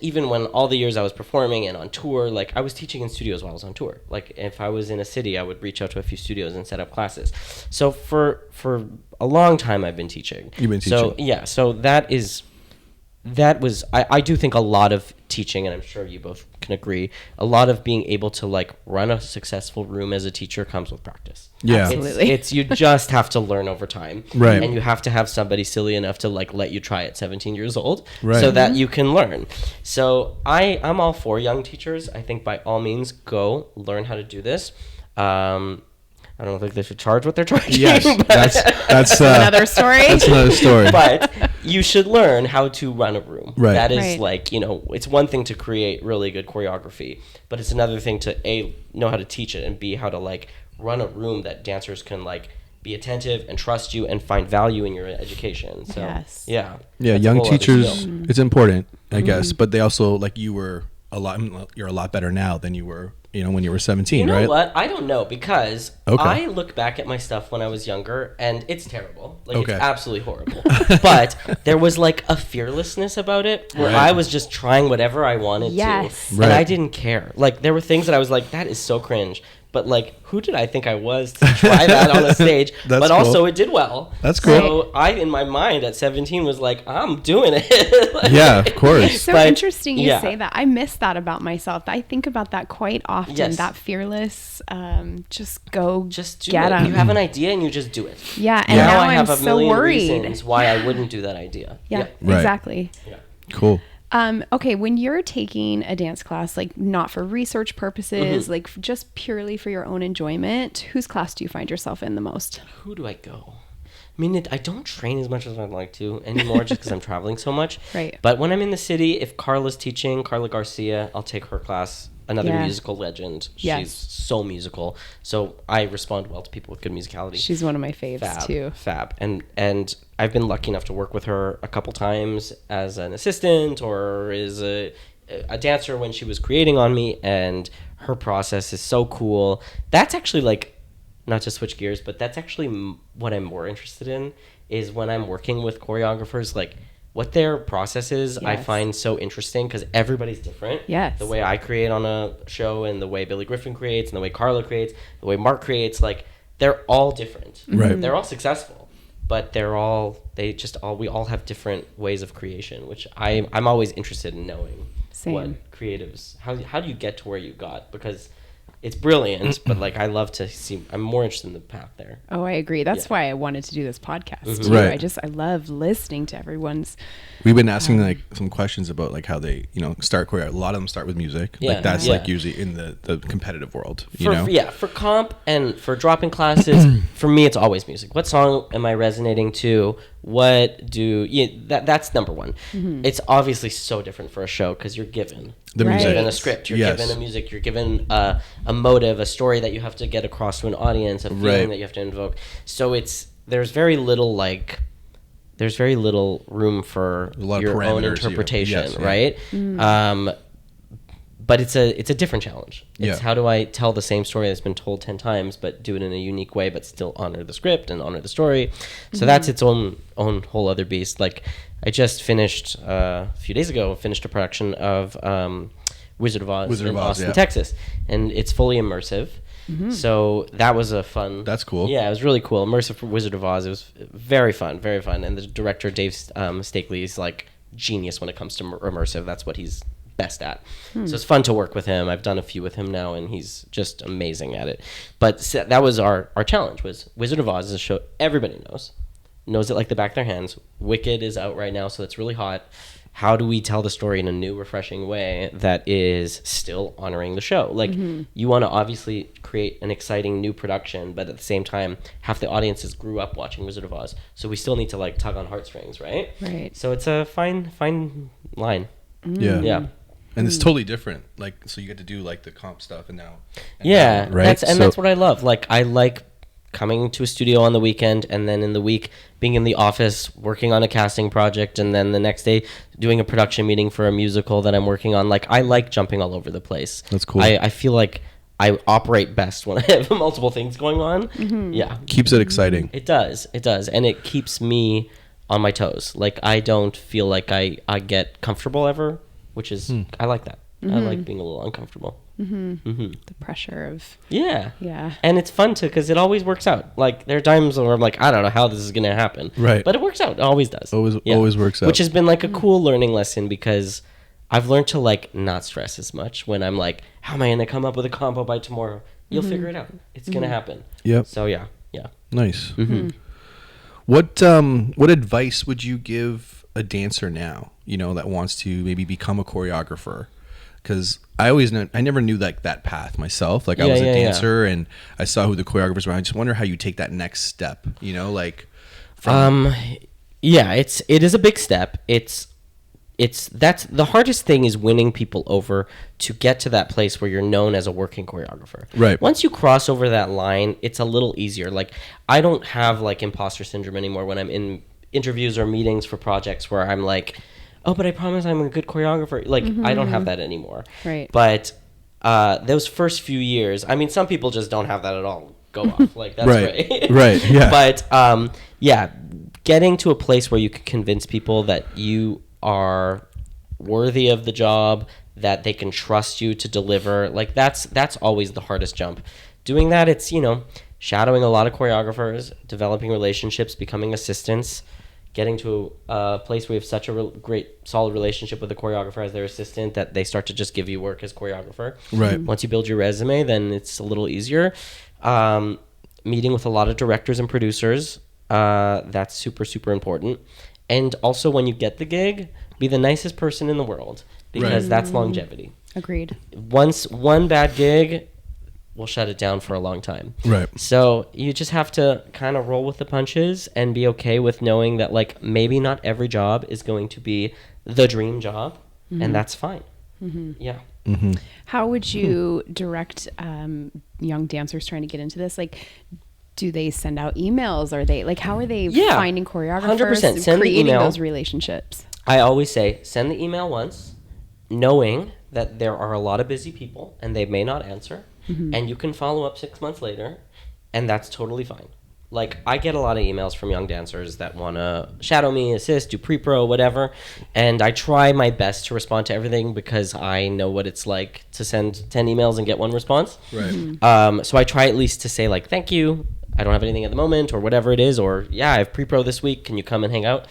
even when all the years I was performing and on tour, like I was teaching in studios while I was on tour. Like if I was in a city, I would reach out to a few studios and set up classes. So for a long time, I've been teaching. You've been teaching. So yeah, so that is I do think a lot of teaching, and I'm sure you both can agree, a lot of being able to like run a successful room as a teacher comes with practice. Yeah. Absolutely. It's you just have to learn over time. Right. And you have to have somebody silly enough to like let you try at 17 years old Right. so that you can learn. So I'm all for young teachers. I think by all means go learn how to do this. I don't think they should charge what they're charging. Yes, that's Another story. That's another story. But you should learn how to run a room. Right. That is Right. like, it's one thing to create really good choreography, but it's another thing to A, know how to teach it, and B, how to like run a room that dancers can like be attentive and trust you and find value in your education. So Yes. yeah. Yeah, That's a young whole other teachers, skill. it's important, I guess, but they also, like, you're a lot better now than you were, when you were 17, You know right? what? I don't know, because Okay. I look back at my stuff when I was younger and it's terrible. Like Okay. it's absolutely horrible. But there was like a fearlessness about it where Right. I was just trying whatever I wanted Yes. to. Right. And I didn't care. Like there were things that I was like, that is so cringe. But like, who did I think I was to try that on a stage? That's but cool. also it did well. That's cool. So I, in my mind at 17, was like, I'm doing it. Like- Yeah, of course. It's so But, interesting you yeah. say that. I miss that about myself. I think about that quite often. Yes. That fearless, just go, Just do get it. 'em. You have an idea and you just do it. Yeah, and Yeah. now I have I'm a so million worried. reasons why I wouldn't do that idea. Yeah, Right. exactly. Yeah. Cool. Okay, when you're taking a dance class, like not for research purposes, Mm-hmm. like just purely for your own enjoyment, whose class do you find yourself in the most? Who do I go? I mean, I don't train as much as I'd like to anymore just because I'm traveling so much. Right. But when I'm in the city, if Carla's teaching, Carla Garcia, I'll take her class. Another Yeah. musical legend. Yes. She's so musical. So I respond well to people with good musicality. She's one of my faves Fab, too. fab. And I've been lucky enough to work with her a couple times as an assistant or as a dancer when she was creating on me, and her process is so cool. That's actually like, not to switch gears, but that's actually what I'm more interested in is when I'm working with choreographers, like what their process is. I Yes. find so interesting because everybody's different. Yes. The way I create on a show and the way Billy Griffin creates and the way Carla creates, the way Mark creates, like they're all different. Right. They're all successful, but we all have different ways of creation, which I'm always interested in knowing. Same. What creatives, how do you get to where you got? Because it's brilliant, but like I love to see. I'm more interested in the path there. Oh, I agree. That's Yeah. why I wanted to do this podcast too. Right. I love listening to everyone's. We've been asking like some questions about like how they, start choreo. A lot of them start with music. Yeah. Like that's Yeah. like usually in the competitive world, you know? For comp and for dropping classes, for me it's always music. What song am I resonating to? That's number one. It's obviously so different for a show because you're given The Right. music. You're given a script, you're Yes. given a music, you're given a motive, a story that you have to get across to an audience, a feeling Right. that you have to invoke. So there's very little room for A lot of your own parameters, interpretation, yes, yeah. right? But it's a different challenge. It's Yeah. how do I tell the same story that's been told 10 times, but do it in a unique way, but still honor the script and honor the story. So that's its own whole other beast. Like I just finished a few days ago, finished a production of Wizard of Oz in Austin, yeah. Texas, and it's fully immersive. So that was a fun. That's cool. Yeah, it was really cool. Immersive for Wizard of Oz. It was very fun, very fun. And the director Dave Stakely is like genius when it comes to immersive. That's what he's best at. So it's fun to work with him. I've done a few with him now, and he's just amazing at it. But that was our challenge. Was Wizard of Oz is a show everybody knows it like the back of their hands. Wicked is out right now, so it's really hot. How do we tell the story in a new, refreshing way that is still honoring the show? Like, you want to obviously create an exciting new production, but at the same time, half the audiences grew up watching Wizard of Oz. So we still need to, like, tug on heartstrings, right? Right. So it's a fine line. Yeah. Yeah. And it's totally different. Like, so you get to do like the comp stuff and now. Yeah, Right. that's what I love. Like I like coming to a studio on the weekend and then in the week being in the office working on a casting project and then the next day doing a production meeting for a musical that I'm working on. Like I like jumping all over the place. That's cool. I feel like I operate best when I have multiple things going on. Yeah. Keeps it exciting. It does. And it keeps me on my toes. Like I don't feel like I get comfortable ever, which is I like that. I like being a little uncomfortable. The pressure of Yeah. yeah. And it's fun too, because it always works out. Like, there are times where I'm like, I don't know how this is going to happen. Right. But it works out. It always does. Always works out. Which has been like a cool learning lesson, because I've learned to like not stress as much when I'm like, how am I going to come up with a combo by tomorrow? You'll figure it out. It's going to happen. Yep. So yeah. Nice. What advice would you give a dancer now, that wants to maybe become a choreographer? Because I never knew like that path myself. Like I was a dancer and I saw who the choreographers were. I just wonder how you take that next step, like from it is a big step. That's the hardest thing, is winning people over to get to that place where you're known as a working choreographer. Right. Once you cross over that line, it's a little easier. Like, I don't have like imposter syndrome anymore when I'm in interviews or meetings for projects where I'm like, oh, but I promise I'm a good choreographer. Like, I don't have that anymore. Right. But those first few years, I mean, some people just don't have that at all. Go off. Like, that's right. great. Right. Yeah. But getting to a place where you can convince people that you are worthy of the job, that they can trust you to deliver, like that's always the hardest jump. Doing that, it's shadowing a lot of choreographers, developing relationships, becoming assistants, getting to a place where you have such a great solid relationship with the choreographer as their assistant that they start to just give you work as choreographer. Right. Once you build your resume, then it's a little easier. Meeting with a lot of directors and producers, that's super, super important. And also, when you get the gig, be the nicest person in the world, because that's longevity. Agreed. Once one bad gig will shut it down for a long time. Right. So you just have to kind of roll with the punches and be okay with knowing that, like, maybe not every job is going to be the dream job, and that's fine. Yeah. How would you direct young dancers trying to get into this? Like, do they send out emails? Are they like, how are they finding choreographers 100%. Send creating the email. those relationships? I always say, send the email once, knowing that there are a lot of busy people and they may not answer, and you can follow up 6 months later, and that's totally fine. Like, I get a lot of emails from young dancers that want to shadow me, assist, do pre-pro, whatever, and I try my best to respond to everything, because I know what it's like to send 10 emails and get one response. Right. So I try at least to say, like, thank you, I don't have anything at the moment, or whatever it is, or I have pre-pro this week, can you come and hang out?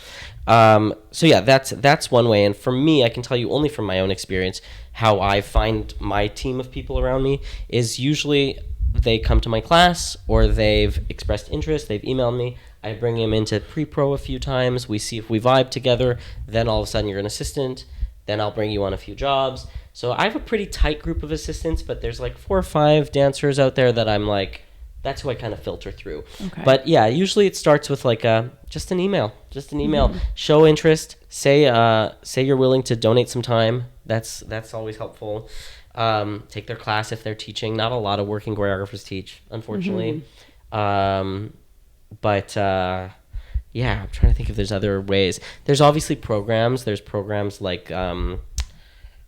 So yeah, that's one way. And for me, I can tell you only from my own experience how I find my team of people around me is usually they come to my class, or they've expressed interest, they've emailed me, I bring them into pre-pro a few times, we see if we vibe together, then all of a sudden you're an assistant, then I'll bring you on a few jobs. So I have a pretty tight group of assistants, but there's like 4 or 5 dancers out there that I'm like, that's who I kind of filter through. Okay. But yeah, usually it starts with like just an email. Show interest. Say you're willing to donate some time. That's always helpful. Take their class if they're teaching. Not a lot of working choreographers teach, unfortunately. But yeah, I'm trying to think if there's other ways. There's obviously programs. There's programs like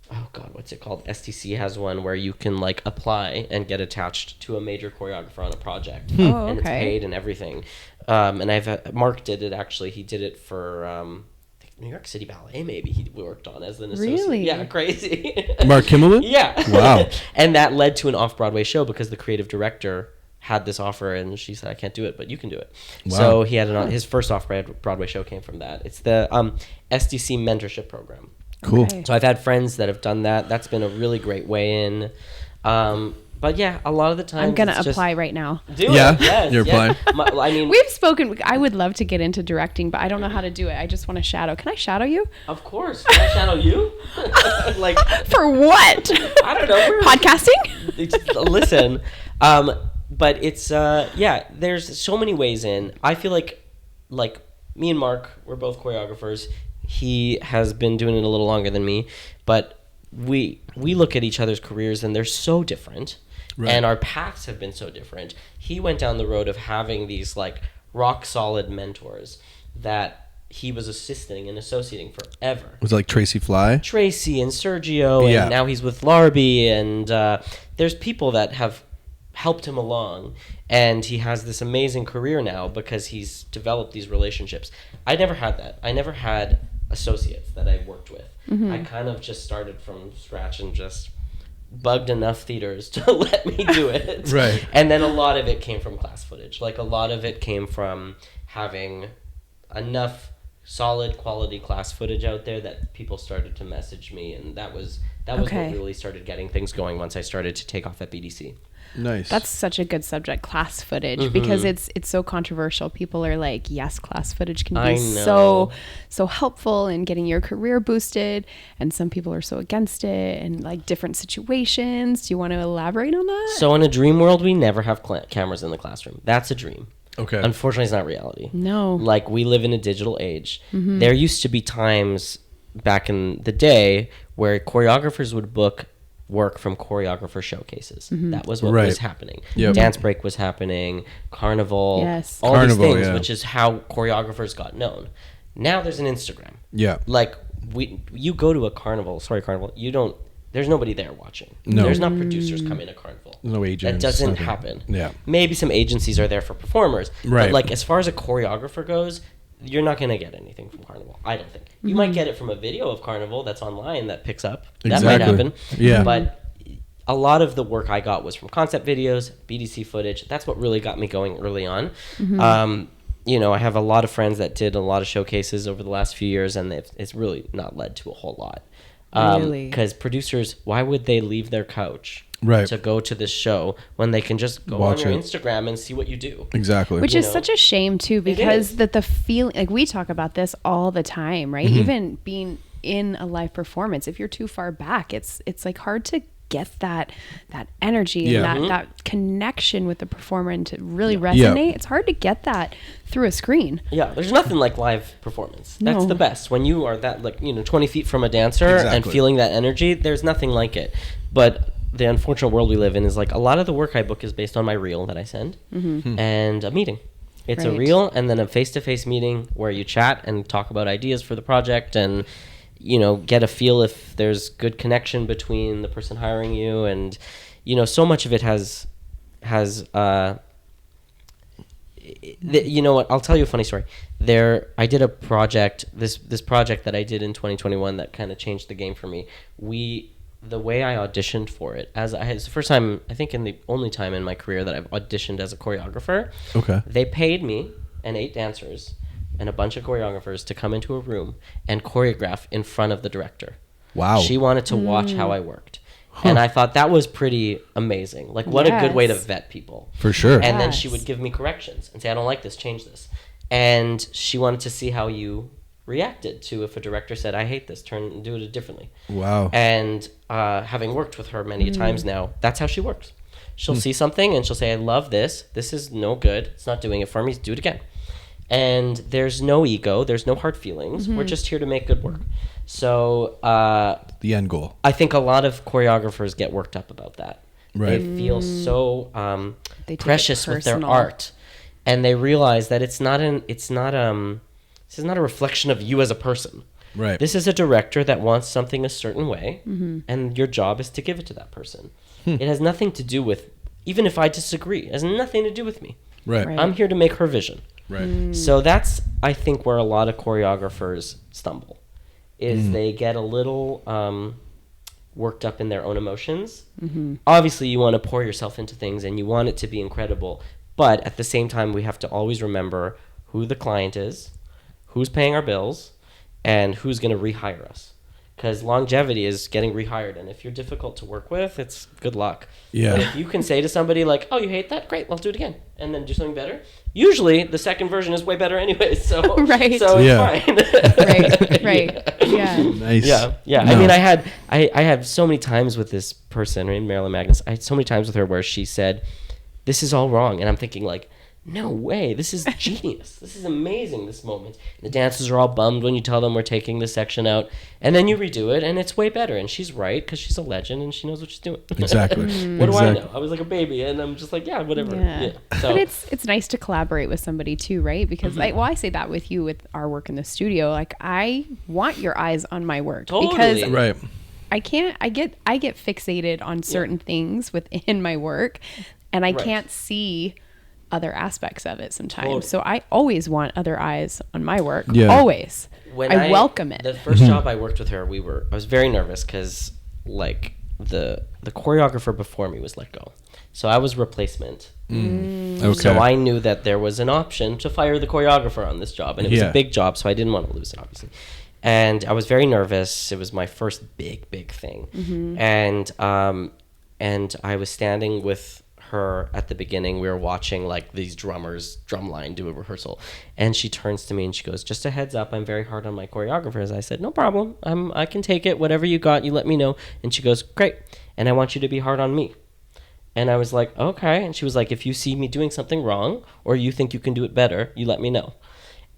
oh God, what's it called? STC has one where you can like apply and get attached to a major choreographer on a project, and it's paid and everything. And Mark did it actually. He did it for New York City Ballet. Maybe he worked on as an associate. Really? Yeah, crazy. Mark Kimmelman? Yeah. Wow. And that led to an off-Broadway show because the creative director had this offer, and she said, I can't do it, but you can do it. Wow. So he had his first off-Broadway show came from that. It's the SDC mentorship program. Cool. Okay. So I've had friends that have done that. That's been a really great way in. But yeah, a lot of the time I'm gonna apply right now. Do it. Yes, you're applying. I mean, We've spoken. I would love to get into directing, but I don't know how to do it. I just want to shadow. Can I shadow you? Of course. Can I shadow you? Like, for what? I don't know. Podcasting? Listen, but it's there's so many ways in. I feel like me and Mark, we're both choreographers. He has been doing it a little longer than me, but we look at each other's careers and they're so different. Right. And our paths have been so different. He went down the road of having these like rock solid mentors that he was assisting and associating forever. Was it like Tracy Fly? Tracy and Sergio, and now he's with Larby, and there's people that have helped him along, and he has this amazing career now because he's developed these relationships. I never had that. I never had associates that I worked with. I kind of just started from scratch and just bugged enough theaters to let me do it. Right. And then a lot of it came from class footage. Like, a lot of it came from having enough solid quality class footage out there that people started to message me, and that was what really started getting things going once I started to take off at BDC. Nice. That's such a good subject, class footage, because it's so controversial. People are like, yes, class footage can be so helpful in getting your career boosted, and some people are so against it, and like different situations. Do you want to elaborate on that? So in a dream world, we never have cameras in the classroom. That's a dream. Okay. Unfortunately, it's not reality. No. Like, we live in a digital age. There used to be times back in the day where choreographers would book work from choreographer showcases. That was what was happening. Dance Break was happening, Carnival, all these things, which is how choreographers got known. Now there's an Instagram. Yeah. Like, you go to a carnival, there's nobody there watching. No. There's not producers coming to Carnival. No agents. That doesn't happen. Yeah. Maybe some agencies are there for performers. Right. But like, as far as a choreographer goes, you're not going to get anything from Carnival, I don't think. You might get it from a video of Carnival that's online that picks up. That might happen. Yeah. But a lot of the work I got was from concept videos, BDC footage. That's what really got me going early on. You know, I have a lot of friends that did a lot of showcases over the last few years, and it's really not led to a whole lot. Really? Because producers, why would they leave their couch to go to this show when they can just go on your Instagram and see what you do? Exactly. Which is such a shame too, because the feeling, like, we talk about this all the time, right? Even being in a live performance, if you're too far back, it's like hard to get that energy and that connection with the performer and to really resonate. It's hard to get that through a screen. Yeah, there's nothing like live performance. That's the best. When you are that, like, 20 feet from a dancer and feeling that energy, there's nothing like it. But the unfortunate world we live in is, like, a lot of the work I book is based on my reel that I send and a meeting. It's a reel and then a face-to-face meeting where you chat and talk about ideas for the project and get a feel if there's good connection between the person hiring you. And, so much of it has what, I'll tell you a funny story. I did a project, this project that I did in 2021 that kind of changed the game for me. The way I auditioned for it, it's the first time, I think, and the only time in my career that I've auditioned as a choreographer. Okay. They paid me and 8 dancers and a bunch of choreographers to come into a room and choreograph in front of the director. Wow. She wanted to watch how I worked. And I thought that was pretty amazing. Like, what a good way to vet people. For sure. And then she would give me corrections and say, I don't like this, change this. And she wanted to see how you reacted to if a director said, I hate this, do it differently. Wow. And having worked with her many times now, that's how she works. She'll see something and she'll say, I love this. This is no good. It's not doing it for me. Do it again. And there's no ego. There's no hard feelings. We're just here to make good work. So the end goal. I think a lot of choreographers get worked up about that. Right. They feel so precious with their art, and they realize that this is not a reflection of you as a person. Right. This is a director that wants something a certain way, and your job is to give it to that person. It has nothing to do with, even if I disagree, it has nothing to do with me. Right. I'm here to make her vision. Right. So that's, I think, where a lot of choreographers stumble, is they get a little worked up in their own emotions. Obviously, you want to pour yourself into things and you want it to be incredible, but at the same time, we have to always remember who the client is, who's paying our bills, and who's going to rehire us. Because longevity is getting rehired, and if you're difficult to work with, it's good luck. Yeah. But if you can say to somebody like, "Oh, you hate that? Great, I'll do it again," and then do something better. Usually, the second version is way better anyway. So right. So it's fine. Right. Yeah. Nice. Yeah. No. I mean, I had so many times with this person, right, Marilyn Magnus. I had so many times with her where she said, "This is all wrong," and I'm thinking like, no way, this is genius. This is amazing, this moment. And the dancers are all bummed when you tell them we're taking this section out. And then you redo it, and it's way better. And she's right, because she's a legend, and she knows what she's doing. Exactly. What do I know? I was like a baby, and I'm just like, yeah, whatever. Yeah. So. But it's nice to collaborate with somebody, too, right? Because, I say that with you with our work in the studio. Like, I want your eyes on my work. Totally. Because right. I get fixated on certain things within my work, and I can't see other aspects of it sometimes. Totally. So I always want other eyes on my work. Yeah. Always. I welcome it. The first job I worked with her, I was very nervous because like the choreographer before me was let go, so I was replacement. Okay. So I knew that there was an option to fire the choreographer on this job, and it was a big job, so I didn't want to lose it, obviously. And I was very nervous. It was my first big thing, and I was standing with her at the beginning. We were watching like these drummers drumline do a rehearsal, and she turns to me and she goes, "Just a heads up, I'm very hard on my choreographers." I said, "No problem, I can take it, whatever you got, you let me know." And she goes, "Great, and I want you to be hard on me." And I was like, "Okay." And she was like, "If you see me doing something wrong or you think you can do it better, you let me know."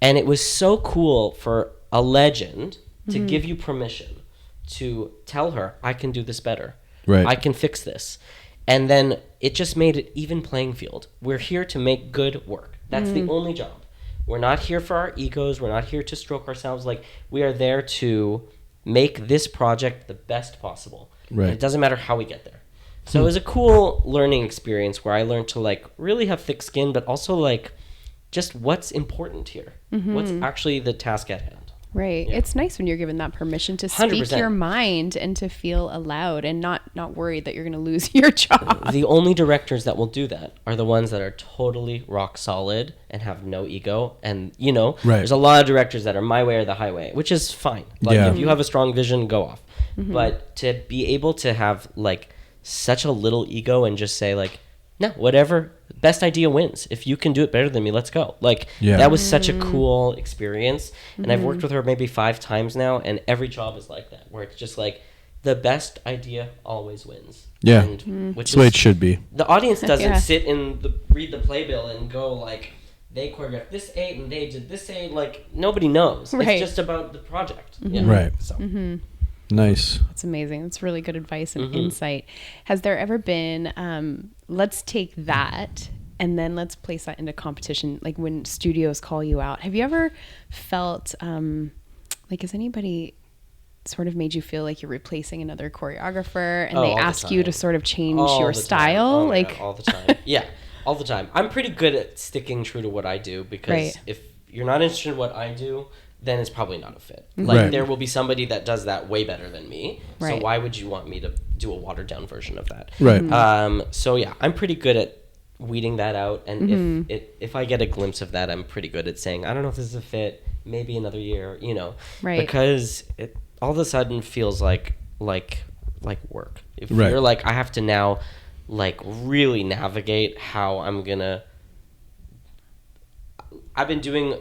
And it was so cool for a legend to give you permission to tell her, "I can do this better, right, I can fix this." And then it just made it even playing field. We're here to make good work. That's the only job. We're not here for our egos. We're not here to stroke ourselves. Like, we are there to make this project the best possible. Right. And it doesn't matter how we get there. So it was a cool learning experience where I learned to like really have thick skin, but also like just what's important here. What's actually the task at hand. Right. Yeah. It's nice when you're given that permission to speak 100%. your mind and to feel allowed and not worried that you're going to lose your job. The only directors that will do that are the ones that are totally rock solid and have no ego. And, you know, there's a lot of directors that are my way or the highway, which is fine. Like, if you have a strong vision, go off. But to be able to have, like, such a little ego and just say, like, no, whatever, best idea wins. If you can do it better than me, let's go. Like, that was such a cool experience. And I've worked with her maybe 5 times now, and every job is like that, where it's just like, the best idea always wins. Yeah, and, that's the way it should be. The audience doesn't sit and read the playbill and go like, they choreographed this 8 and they did this 8. Like, nobody knows. Right. It's just about the project. Yeah. Right. So. Nice. That's amazing. That's really good advice and insight. Has there ever been, let's take that and then let's place that into competition, like when studios call you out. Have you ever felt, like, has anybody sort of made you feel like you're replacing another choreographer and they ask you to sort of change your style? God, all the time. Yeah, all the time. I'm pretty good at sticking true to what I do because if you're not interested in what I do, then it's probably not a fit. Like, there will be somebody that does that way better than me. So why would you want me to do a watered down version of that? Right. So yeah, I'm pretty good at weeding that out. And if I get a glimpse of that, I'm pretty good at saying, I don't know if this is a fit, maybe another year, you know. Right. Because it all of a sudden feels like work. If Right. you're like, I have to now like really navigate how I'm gonna. I've been doing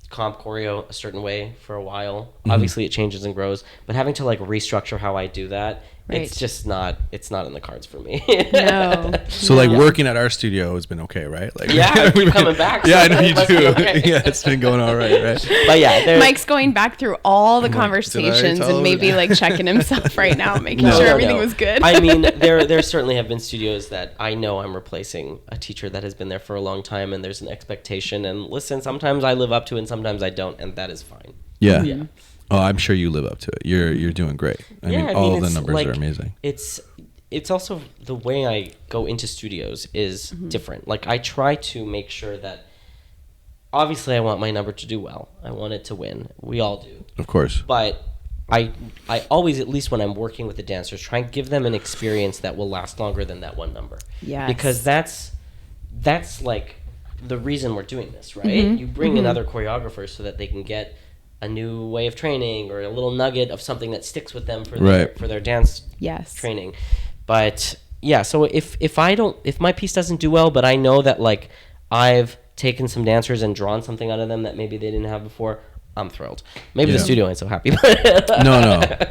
comp choreo a certain way for a while. Obviously it changes and grows, but having to like restructure how I do that, it's just not in the cards for me. No. So like working at our studio has been okay, right? Like, I keep coming back. Yeah, So I know you it must do. be okay. Yeah, it's been going all right? But yeah, Mike's going back through all the I'm like, conversations did I tell and maybe you? like checking himself right now, making sure everything was good. I mean, there certainly have been studios that I know I'm replacing a teacher that has been there for a long time, and there's an expectation. And listen, sometimes I live up to it, and sometimes I don't, and that is fine. Yeah. Yeah. Oh, I'm sure you live up to it. You're doing great. I mean, all the it's numbers like, are amazing. It's also the way I go into studios is different. Like, I try to make sure that obviously I want my number to do well. I want it to win. We all do. Of course. But I always, at least when I'm working with the dancers, try and give them an experience that will last longer than that one number. Yes. Because that's like the reason we're doing this, right? You bring in other choreographers so that they can get a new way of training or a little nugget of something that sticks with them for their dance training. But yeah, so if my piece doesn't do well, but I know that like I've taken some dancers and drawn something out of them that maybe they didn't have before, I'm thrilled. Maybe the studio ain't so happy. No.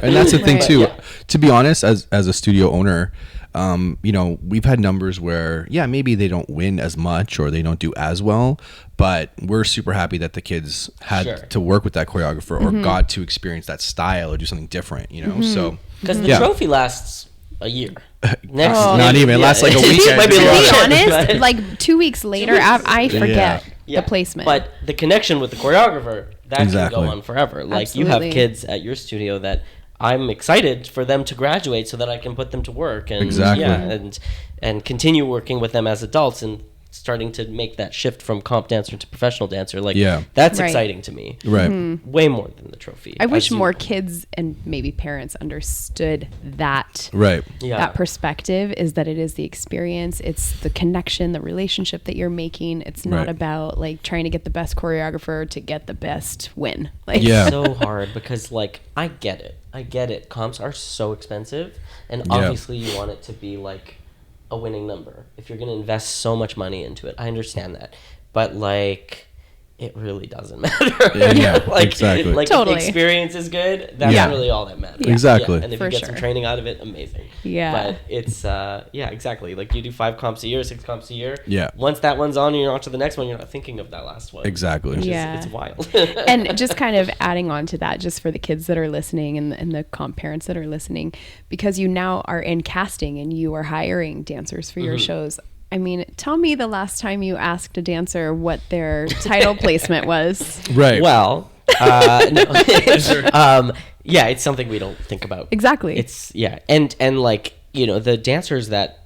And that's the thing too. To be honest, as a studio owner, you know, we've had numbers where, maybe they don't win as much or they don't do as well, but we're super happy that the kids had to work with that choreographer or got to experience that style or do something different, you know? So because the trophy lasts a year. Not even. It lasts like a weekend. To be honest, like 2 weeks later, I forget the placement. But the connection with the choreographer, that can go on forever. Like you have kids at your studio that I'm excited for them to graduate so that I can put them to work and and continue working with them as adults and starting to make that shift from comp dancer to professional dancer. Like, Yeah. that's Right. exciting to me. Right. Way more than the trophy. I wish as you more know. kids and maybe parents understood that. Right. Yeah. That perspective is that it is the experience, it's the connection, the relationship that you're making. It's not Right. about like trying to get the best choreographer to get the best win. Like, Yeah. So hard because, like, I get it. Comps are so expensive, and Yeah. obviously you want it to be like a winning number. If you're going to invest so much money into it, I understand that, but like, it really doesn't matter. Yeah, like, exactly. Like, Totally. if the experience is good, that's Yeah. really all that matters. Yeah. Exactly. Yeah, and if For you get sure. some training out of it, amazing. Yeah. But it's yeah, exactly. Like, you do 5 comps a year, 6 comps a year. Yeah. Once that one's on, and you're on to the next one. You're not thinking of that last one. Exactly. Which is- Yeah. it's wild. And just kind of adding on to that, just for the kids that are listening and the comp parents that are listening, because you now are in casting and you are hiring dancers for your shows. I mean, tell me the last time you asked a dancer what their title placement was. Right. Well, no. Yeah, it's something we don't think about. Exactly. It's and like, you know, the dancers that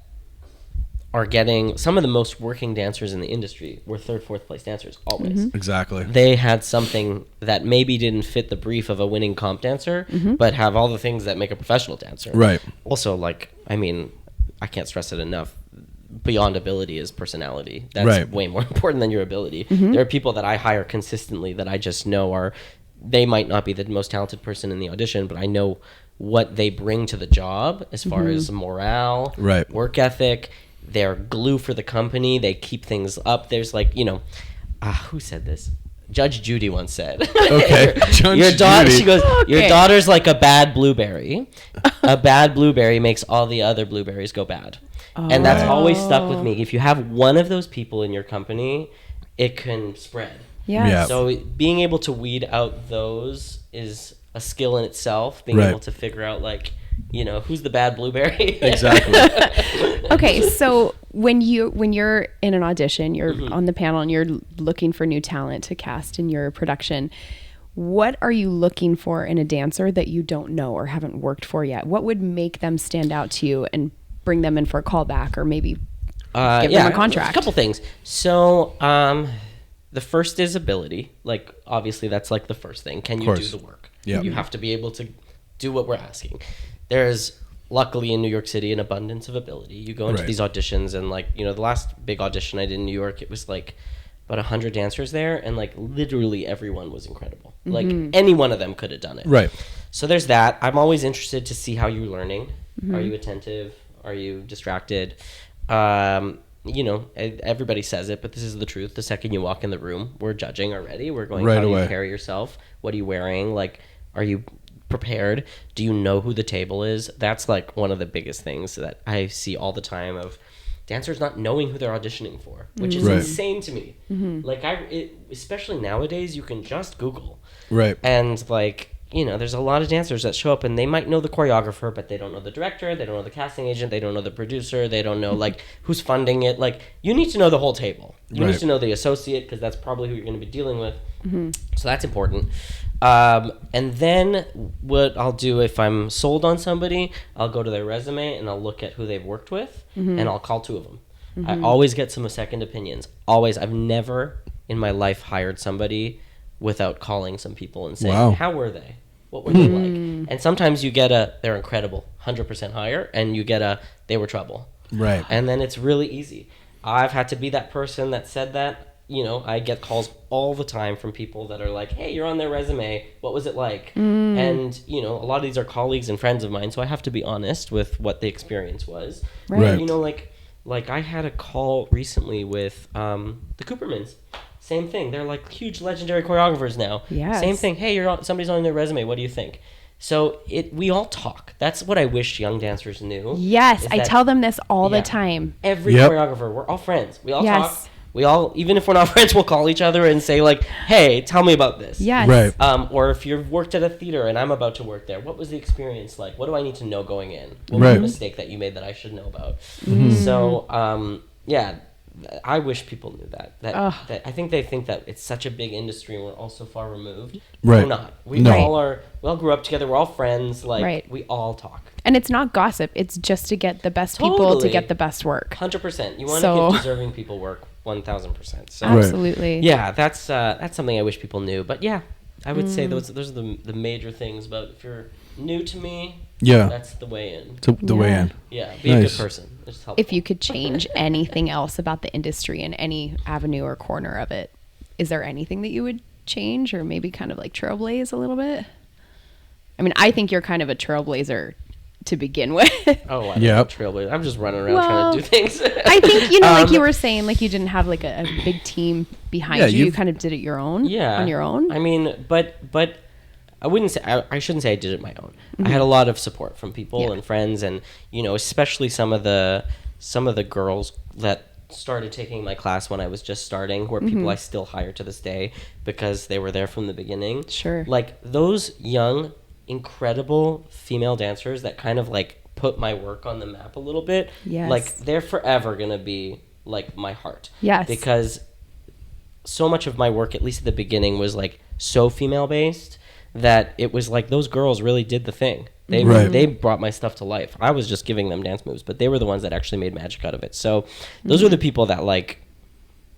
are getting some of the most working dancers in the industry were 3rd, 4th place dancers always. Exactly. They had something that maybe didn't fit the brief of a winning comp dancer, but have all the things that make a professional dancer. Right. Also, like, I mean, I can't stress it enough. Beyond ability is personality. That's Right. way more important than your ability. There are people that I hire consistently that I just know they might not be the most talented person in the audition, but I know what they bring to the job as far as morale, Right. work ethic. They're glue for the company. They keep things up. There's like, you know, who said this? Judge Judy once said. Okay. Judge Your daughter, Judy. she goes, your Okay. daughter's like a bad blueberry. A bad blueberry makes all the other blueberries go bad. And that's always stuck with me. If you have one of those people in your company, it can spread. Yes. Yeah. So being able to weed out those is a skill in itself. Being Right. able to figure out, like, you know, who's the bad blueberry. Exactly. Okay, so when you're in an audition, you're on the panel and you're looking for new talent to cast in your production, what are you looking for in a dancer that you don't know or haven't worked for yet? What would make them stand out to you and bring them in for a callback or maybe give them a contract? A couple things. So, the first is ability. Like, obviously, that's like the first thing. Can you do course. the work? Yeah. You have to be able to do what we're asking. There's, luckily in New York City, an abundance of ability. You go into Right. these auditions and, like, you know, the last big audition I did in New York, it was like about 100 dancers there, and like literally everyone was incredible. Like, any one of them could have done it. Right. So there's that. I'm always interested to see how you're learning. Are you attentive? Are you distracted? You know, everybody says it, but this is the truth. The second you walk in the room, we're judging already. We're going, Right how do away. you carry yourself? What are you wearing? Like, are you prepared? Do you know who the table is? That's like one of the biggest things that I see all the time of dancers not knowing who they're auditioning for, which is Right. insane to me. Like, especially nowadays, you can just Google. Right. And, like, you know, there's a lot of dancers that show up and they might know the choreographer, but they don't know the director, they don't know the casting agent, they don't know the producer, they don't know, like, who's funding it. Like, you need to know the whole table. You Right. need to know the associate, because that's probably who you're going to be dealing with. So that's important. And then what I'll do if I'm sold on somebody, I'll go to their resume and I'll look at who they've worked with, and I'll call 2 of them. I always get some second opinions. Always. I've never in my life hired somebody without calling some people and saying, Wow. how were they? What were they like? And sometimes you get they're incredible, 100% hire, and you get they were trouble. Right. And then it's really easy. I've had to be that person that said that. You know, I get calls all the time from people that are like, hey, you're on their resume. What was it like? And, you know, a lot of these are colleagues and friends of mine, so I have to be honest with what the experience was. Right. And, you know, like I had a call recently with the Coopermans. Same thing. They're like huge legendary choreographers now. Yes. Same thing. Hey, somebody's on their resume. What do you think? So we all talk. That's what I wish young dancers knew. Yes, is I that tell them this all yeah. the time. Every Yep. choreographer, we're all friends. We all Yes. talk. We all, even if we're not friends, we'll call each other and say, like, hey, tell me about this. Yes. Right. Or if you've worked at a theater and I'm about to work there, what was the experience like? What do I need to know going in? What was Right. the mistake that you made that I should know about? So, yeah, I wish people knew that. That I think they think that it's such a big industry and we're all so far removed. Right. We're not. We No. we all grew up together. We're all friends. Like, Right. we all talk. And it's not gossip. It's just to get the best people to Totally. get the best work. 100%. You want to So- give deserving people work. 1000%. So Absolutely. yeah, that's something I wish people knew. But yeah, I would say those are the major things. But if you're new to me, that's the way in. The way in. Yeah, be a good person. It's helpful. If you could change anything else about the industry in any avenue or corner of it, is there anything that you would change or maybe kind of like trailblaze a little bit? I mean, I think you're kind of a trailblazer to begin with. Oh, I don't trailblazer. I'm just running around trying to do things. I think, like you were saying, like you didn't have like a big team behind you. You kind of did it on your own. I mean, but I wouldn't say, I shouldn't say I did it my own. I had a lot of support from people and friends, and, especially some of the girls that started taking my class when I was just starting, who are people I still hire to this day because they were there from the beginning. Sure. Like those young, incredible female dancers that kind of like put my work on the map a little bit. Yes. Like they're forever going to be like my heart. Yes. Because so much of my work, at least at the beginning, was like so female based that it was like those girls really did the thing. They brought my stuff to life. I was just giving them dance moves, but they were the ones that actually made magic out of it. So those are the people that like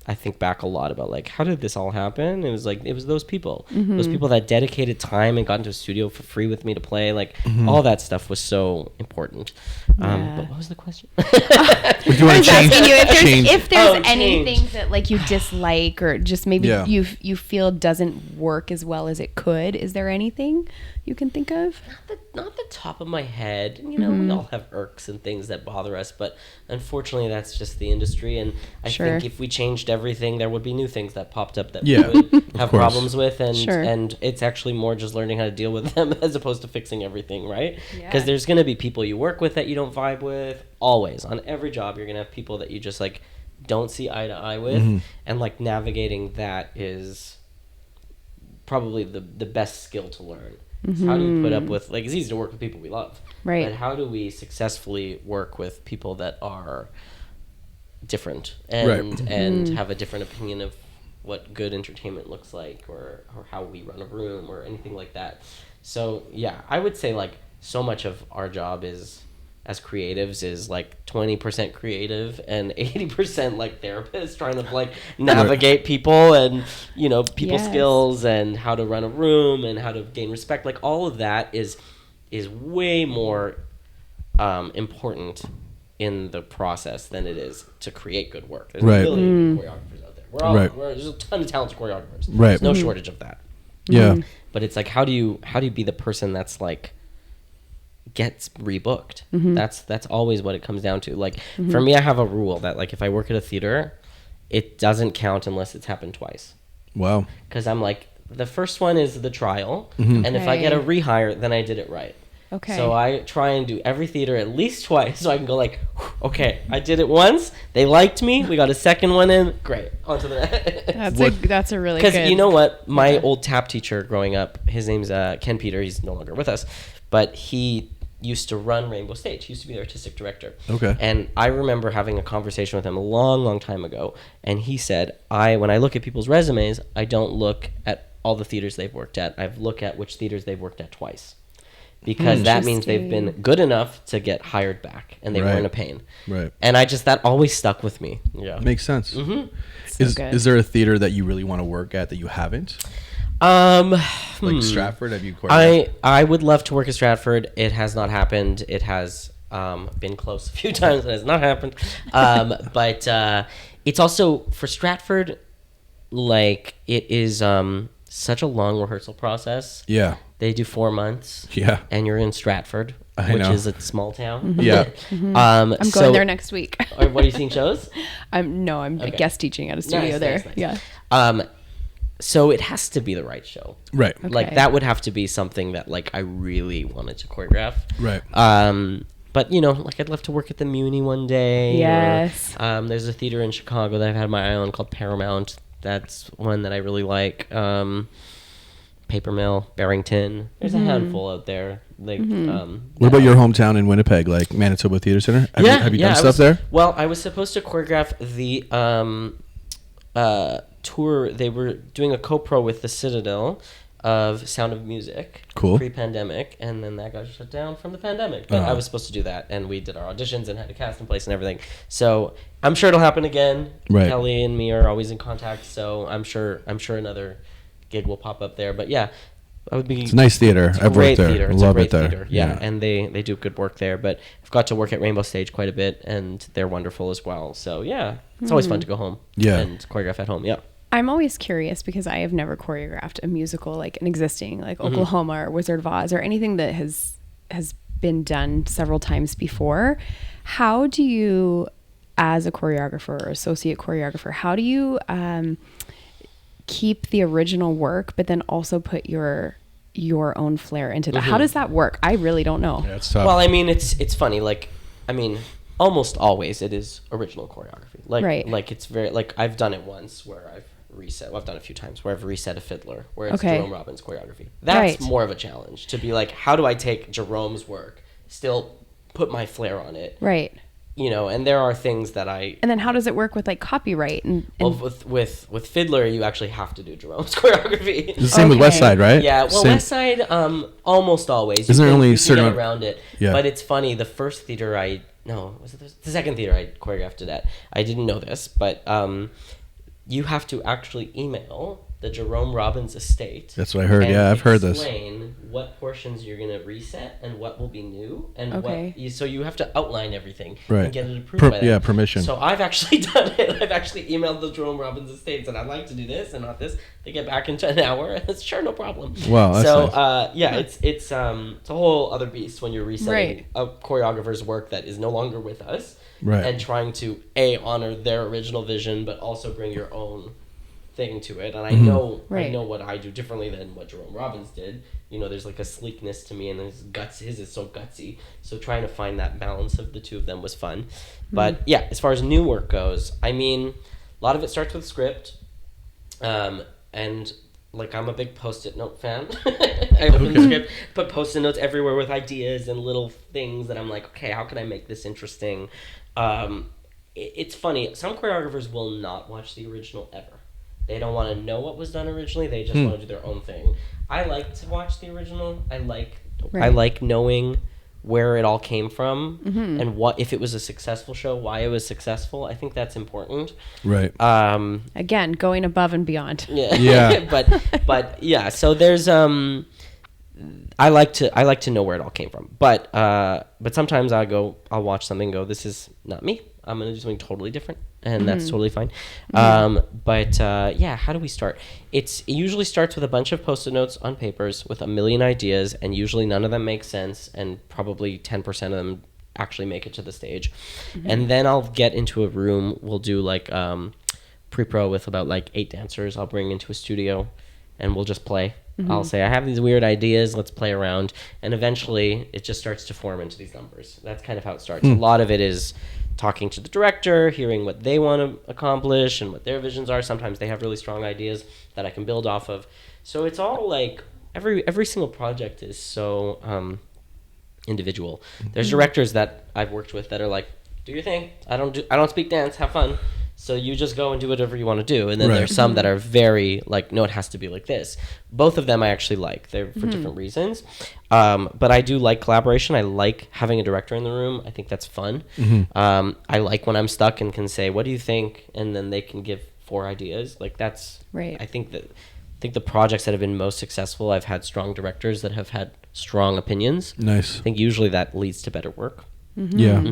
I think back a lot about, like, how did this all happen? It was like, it was those people. Those people that dedicated time and got into a studio for free with me to play. Like, all that stuff was so important. But what was the question? Would you want to change? If there's anything that, like, you dislike or just maybe you feel doesn't work as well as it could, is there anything you can think of? Not the top of my head. We all have irks and things that bother us, but unfortunately that's just the industry, and I think if we changed everything, there would be new things that popped up that we would have problems with, and it's actually more just learning how to deal with them as opposed to fixing everything, right? Because there's going to be people you work with that you don't vibe with. Always, on every job, you're going to have people that you just like don't see eye to eye with, and like navigating that is probably the best skill to learn. How do you put up with, like, it's easy to work with people we love, right? But how do we successfully work with people that are different and have a different opinion of what good entertainment looks like, or how we run a room or anything like that? So yeah, I would say like so much of our job is, as creatives, is like 20% creative and 80% like therapists trying to like navigate people and, people skills and how to run a room and how to gain respect. Like all of that is way more important in the process than it is to create good work. There's a million choreographers out there. There's a ton of talented choreographers. There's no shortage of that. But it's like, how do you be the person that's like gets rebooked? That's always what it comes down to. Like for me, I have a rule that like if I work at a theater, it doesn't count unless it's happened twice. Wow. Because I'm like, the first one is the trial, and if I get a rehire, then I did it right. Okay. So I try and do every theater at least twice, so I can go like, okay, I did it once, they liked me, we got a second one in, great, on to the next. That's a really good... Because you know what, my old tap teacher growing up, his name's Ken Peter, he's no longer with us, but he used to run Rainbow Stage. He used to be the artistic director. Okay. And I remember having a conversation with him a long, long time ago, and he said, when I look at people's resumes, I don't look at all the theaters they've worked at. I look at which theaters they've worked at twice. Because that means they've been good enough to get hired back, and they weren't a pain. Right. And that always stuck with me. Yeah. Makes sense. Is there a theater that you really want to work at that you haven't? Like Stratford, have you choreographed? I would love to work at Stratford. It has not happened. It has been close a few times. It has not happened. But it's also for Stratford, like it is such a long rehearsal process. Yeah. They do 4 months. Yeah. And you're in Stratford, which is a small town. Yeah. I'm going there next week. What are you seeing shows? I'm guest teaching at a studio there. Nice. Yeah. So it has to be the right show. Right. Okay. Like that would have to be something that like I really wanted to choreograph. Right. But like I'd love to work at the Muni one day. Yes. Or, there's a theater in Chicago that I've had my eye on called Paramount. That's one that I really like. Paper Mill, Barrington. There's a handful out there. Like, what about your hometown in Winnipeg, like Manitoba Theatre Center? Have you done stuff there? Well, I was supposed to choreograph the tour. They were doing a co-pro with the Citadel of Sound of Music. Cool. Pre-pandemic, and then that got shut down from the pandemic. But I was supposed to do that, and we did our auditions and had a cast in place and everything. So I'm sure it'll happen again. Right. Kelly and me are always in contact, so I'm sure another gig will pop up there. But yeah, I would be. It's a nice theater. I've worked there. Theater. It's Love a great it there. theater. Yeah, and they do good work there. But I've got to work at Rainbow Stage quite a bit, and they're wonderful as well. So yeah, it's always fun to go home. Yeah. And choreograph at home. Yeah. I'm always curious because I have never choreographed a musical like an existing like Oklahoma or Wizard of Oz or anything that has been done several times before. How do you, as a choreographer or associate choreographer, how do you keep the original work but then also put your own flair into that? How does that work? I really don't know. Yeah, it's tough. Well, I mean, it's funny. Like, I mean, almost always it is original choreography. Like, right. Like it's very like I've done it once where I've reset. Well, I've done it a few times where I've reset a fiddler where it's Jerome Robbins choreography. That's more of a challenge to be like, how do I take Jerome's work, still put my flair on it, right? You know, and there are things that I. And then how does it work with like copyright and well, with fiddler, you actually have to do Jerome's choreography. It's the same with West Side, right? Yeah, well, West Side, almost always. Isn't there only you certain can get around it? Yeah. But it's funny. The first theater was it the second theater I choreographed it at? I didn't know this, but you have to actually email the Jerome Robbins estate. That's what I heard. Yeah, I've heard this. Explain what portions you're going to reset and what will be new, and so you have to outline everything and get it approved by them. Yeah, permission. So I've actually done it. I've actually emailed the Jerome Robbins estates, and I'd like to do this and not this. They get back in an hour, and it's sure, no problem. Wow, that's so nice. yeah, it's a whole other beast when you're resetting a choreographer's work that is no longer with us, and trying to honor their original vision, but also bring your own thing to it. And I know what I do differently than what Jerome Robbins did. You know, there's like a sleekness to me, and his is so gutsy. So trying to find that balance of the two of them was fun. But yeah, as far as new work goes, I mean, a lot of it starts with script, and like I'm a big Post-it note fan. I open the script, put Post-it notes everywhere with ideas and little things that I'm like, okay, how can I make this interesting? It's funny. Some choreographers will not watch the original ever. They don't want to know what was done originally. They just want to do their own thing. I like to watch the original. I like knowing where it all came from and what, if it was a successful show, why it was successful. I think that's important. Right. Again, going above and beyond. Yeah. Yeah. but yeah. So there's I like to know where it all came from. But sometimes I'll watch something and go, this is not me. I'm going to do something totally different. And that's totally fine. Yeah, how do we start? It usually starts with a bunch of Post-it notes on papers with a million ideas, and usually none of them make sense, and probably 10% of them actually make it to the stage. And then I'll get into a room. We'll do like pre-pro with about like 8 dancers. I'll bring into a studio, and we'll just play. I'll say, I have these weird ideas, let's play around. And eventually, it just starts to form into these numbers. That's kind of how it starts. A lot of it is talking to the director, hearing what they want to accomplish and what their visions are. Sometimes they have really strong ideas that I can build off of. So it's all like, every single project is so individual. There's directors that I've worked with that are like, do your thing. I don't speak dance, have fun. So you just go and do whatever you want to do. And then there's some that are very like, no, it has to be like this. Both of them I actually like. They're for different reasons. But I do like collaboration. I like having a director in the room. I think that's fun. I like when I'm stuck and can say, what do you think? And then they can give 4 ideas. Like that's right. I think the projects that have been most successful, I've had strong directors that have had strong opinions. Nice. I think usually that leads to better work. Yeah.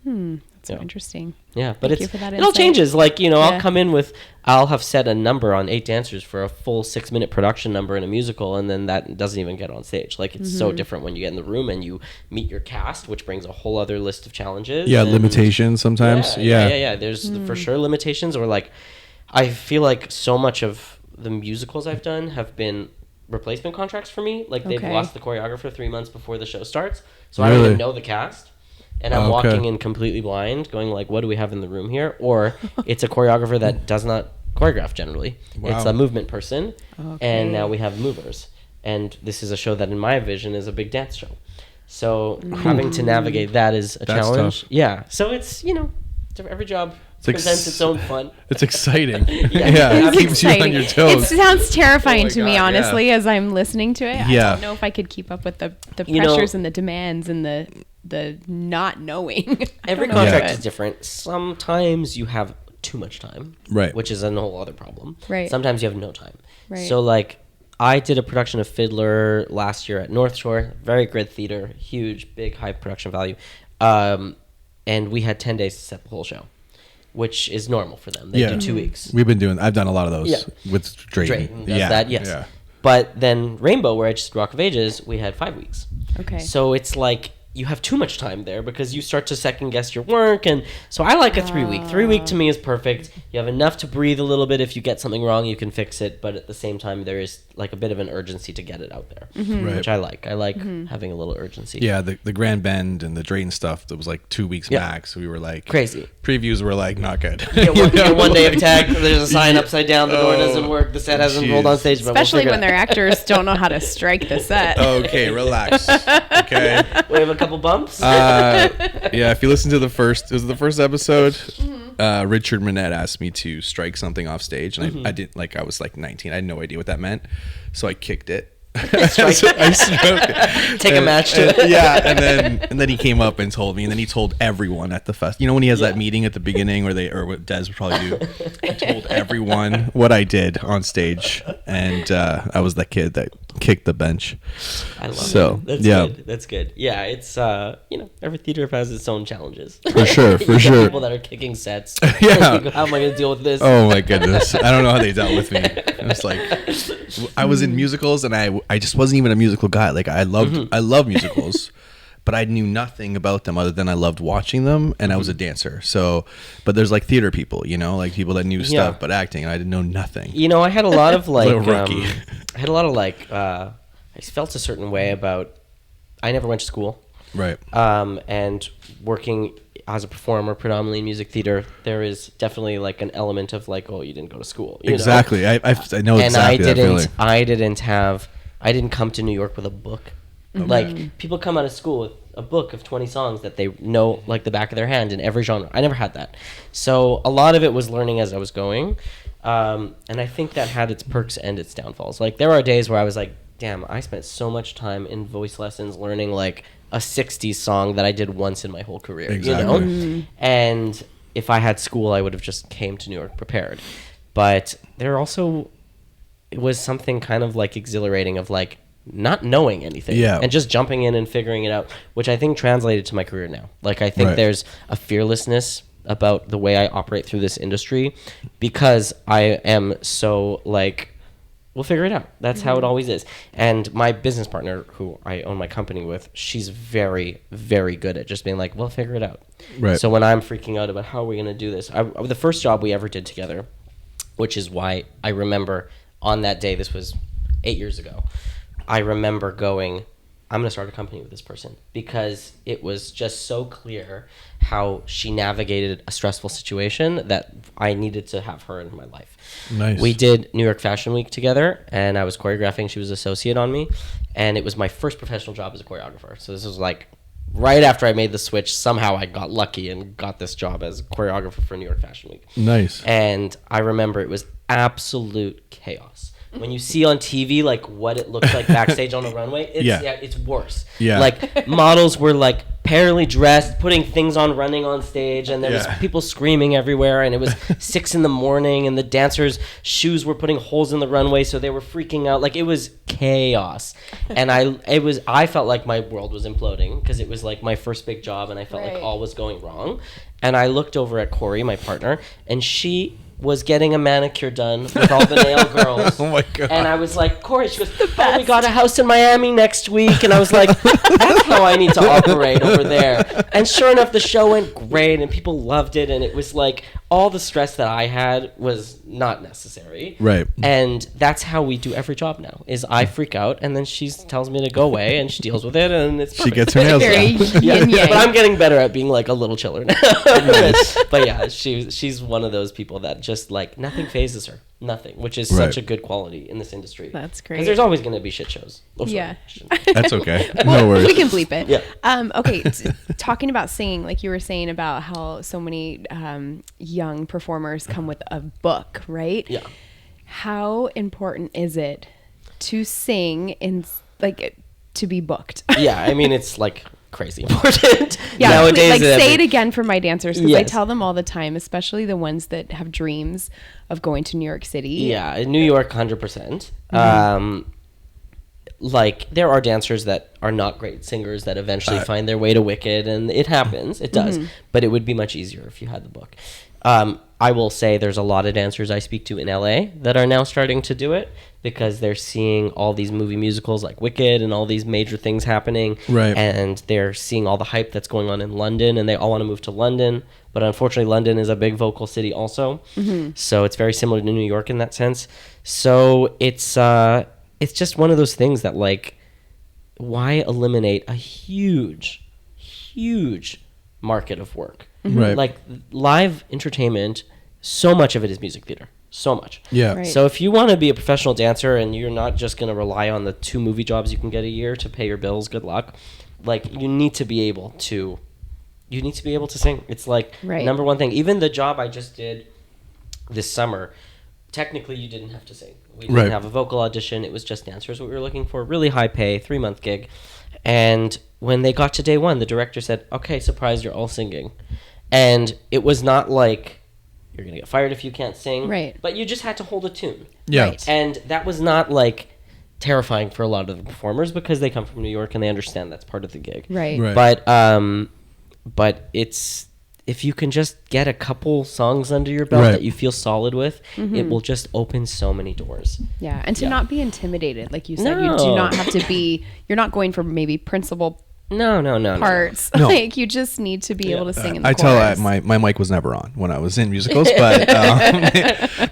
That's so interesting. Yeah, but it all changes. Like, you know, I'll have set a number on 8 dancers for a full 6-minute production number in a musical, and then that doesn't even get on stage. Like, it's so different when you get in the room and you meet your cast, which brings a whole other list of challenges. Yeah, limitations sometimes. Yeah. There's for sure limitations, or like, I feel like so much of the musicals I've done have been replacement contracts for me. Like, they've lost the choreographer 3 months before the show starts, so I don't even know the cast. And I'm walking in completely blind, going like, what do we have in the room here? Or it's a choreographer that does not choreograph generally. Wow. It's a movement person, and now we have movers. And this is a show that, in my vision, is a big dance show. So having to navigate that is a challenge. Tough. Yeah. So it's, you know, every job, presents its own fun. It's exciting. Yeah. It keeps you on your toes. It sounds terrifying to me, God, honestly, as I'm listening to it. Yeah. I don't know if I could keep up with the pressures and the demands and the not knowing. Every contract is different. Sometimes you have too much time, right? Which is a whole other problem. Right. Sometimes you have no time. Right. So like, I did a production of Fiddler last year at North Shore, very good theater, huge, big, high production value, and we had 10 days to set the whole show, which is normal for them. They do 2 weeks. I've done a lot of those with Drayton. That, yes. Yeah. But then Rainbow, where I just Rock of Ages, we had 5 weeks. Okay. So it's like you have too much time there because you start to second guess your work. And so I like a 3 week. 3 week to me is perfect. You have enough to breathe a little bit. If you get something wrong, you can fix it. But at the same time, there is like a bit of an urgency to get it out there, which I like. I like having a little urgency. Yeah, the Grand Bend and the Drayton stuff, that was like 2 weeks max. We were like... Crazy. Previews were like, not good. One day of tag, there's a sign upside down, the door doesn't work, the set hasn't rolled on stage. Especially when their actors don't know how to strike the set. Okay, relax. Okay. We have a couple bumps. Yeah, if you listen to the first episode, Richard Manette asked me to strike something off stage, and I didn't, like, I was like 19. I had no idea what that meant, so I kicked it. I stroked it. Take a match to it. Yeah, and then he came up and told me, and then he told everyone at the fest. You know when he has that meeting at the beginning, or what Des would probably do. He told everyone what I did on stage, and I was that kid that kicked the bench. I love it. That's good. That's good. Yeah, it's every theater has its own challenges. For sure. People that are kicking sets. Yeah. How am I going to deal with this? Oh my goodness, I don't know how they dealt with me. It's like I was in musicals, and I just wasn't even a musical guy. Like I love musicals, but I knew nothing about them other than I loved watching them, and I was a dancer. So, but there's like theater people, like people that knew stuff, but acting, and I didn't know nothing. I had a lot of like, rookie. I had a lot of like, I felt a certain way about. I never went to school, right? And working as a performer, predominantly in music theater, there is definitely like an element of like, oh, you didn't go to school. Exactly. I know and exactly that feeling. I didn't come to New York with a book. Like people come out of school with a book of 20 songs that they know like the back of their hand in every genre. I never had that. So a lot of it was learning as I was going. And I think that had its perks and its downfalls. Like there are days where I was like, damn, I spent so much time in voice lessons learning like a 60s song that I did once in my whole career. Exactly. And if I had school, I would have just came to New York prepared. But there also it was something kind of like exhilarating of like not knowing anything and just jumping in and figuring it out, which I think translated to my career now. Like I think there's a fearlessness about the way I operate through this industry because I am so like, we'll figure it out. That's how it always is. And my business partner, who I own my company with, she's very, very good at just being like, we'll figure it out. Right. So when I'm freaking out about how are we going to do this, the first job we ever did together, which is why I remember on that day, this was 8 years ago, I remember going, I'm going to start a company with this person because it was just so clear how she navigated a stressful situation that I needed to have her in my life. Nice. We did New York Fashion Week together, and I was choreographing. She was associate on me, and it was my first professional job as a choreographer. So this was like right after I made the switch. Somehow I got lucky and got this job as choreographer for New York Fashion Week. Nice. And I remember it was absolute chaos. When you see on TV like what it looks like backstage on the runway, it's worse. Yeah. Like models were like parallelly dressed, putting things on, running on stage, and there was people screaming everywhere, and it was 6 a.m, and the dancers' shoes were putting holes in the runway, so they were freaking out. Like it was chaos, and I felt like my world was imploding because it was like my first big job, and I felt like all was going wrong. And I looked over at Corey, my partner, and she was getting a manicure done with all the nail girls. Oh my God. And I was like, Corey, she goes, oh, we got a house in Miami next week. And I was like, that's how I need to operate over there. And sure enough, the show went great and people loved it. And it was like all the stress that I had was not necessary. Right. And that's how we do every job now is I freak out and then she tells me to go away and she deals with it and it's perfect. She gets her nails done. But I'm getting better at being like a little chiller now. But yeah, she's one of those people that just like nothing phases her. nothing, which is Right. such a good quality in this industry. That's great. Because there's always going to be shit shows. Oh, sorry. Yeah. That's okay. Well, No worries. we can bleep it. Yeah. Okay. Talking about singing, like you were saying about how so many young performers come with a book, right? Yeah. How important is it to sing in like to be booked? Yeah, I mean, it's like crazy important. Yeah, nowadays. like say it again for my dancers because I Yes. tell them all the time, especially the ones that have dreams of going to New York City. Yeah, in New York, 100%. Like, there are dancers that are not great singers that eventually find their way to Wicked, and it happens. It does. But it would be much easier if you had the book. I will say there's a lot of dancers I speak to in LA that are now starting to do it because they're seeing all these movie musicals like Wicked and all these major things happening. Right. And they're seeing all the hype that's going on in London, and they all want to move to London. But unfortunately, London is a big vocal city also. So it's very similar to New York in that sense. So it's just one of those things that, like, why eliminate a huge market of work? Right. Like, live entertainment, so much of it is music theater. So much. Yeah. Right. So if you want to be a professional dancer and you're not just going to rely on the 2 movie jobs you can get a year to pay your bills, good luck. Like, you need to be able to sing. It's like Right. number one thing. Even the job I just did this summer, technically you didn't have to sing. We didn't Right. have a vocal audition. It was just dancers. What we were looking for, really high pay, 3-month gig. And when they got to day 1, the director said, "Okay, surprise, you're all singing." And it was not like, you're going to get fired if you can't sing. Right. But you just had to hold a tune. Yeah. Right. And that was not, like, terrifying for a lot of the performers because they come from New York and they understand that's part of the gig. Right. Right. But it's, if you can just get a couple songs under your belt Right. that you feel solid with, it will just open so many doors. Yeah, and to Yeah. not be intimidated, like you said, you No. do not have to be. You're not going for maybe principal No. parts. No. Like you just need to be able to sing in the I tell chorus. my mic was never on when I was in musicals, but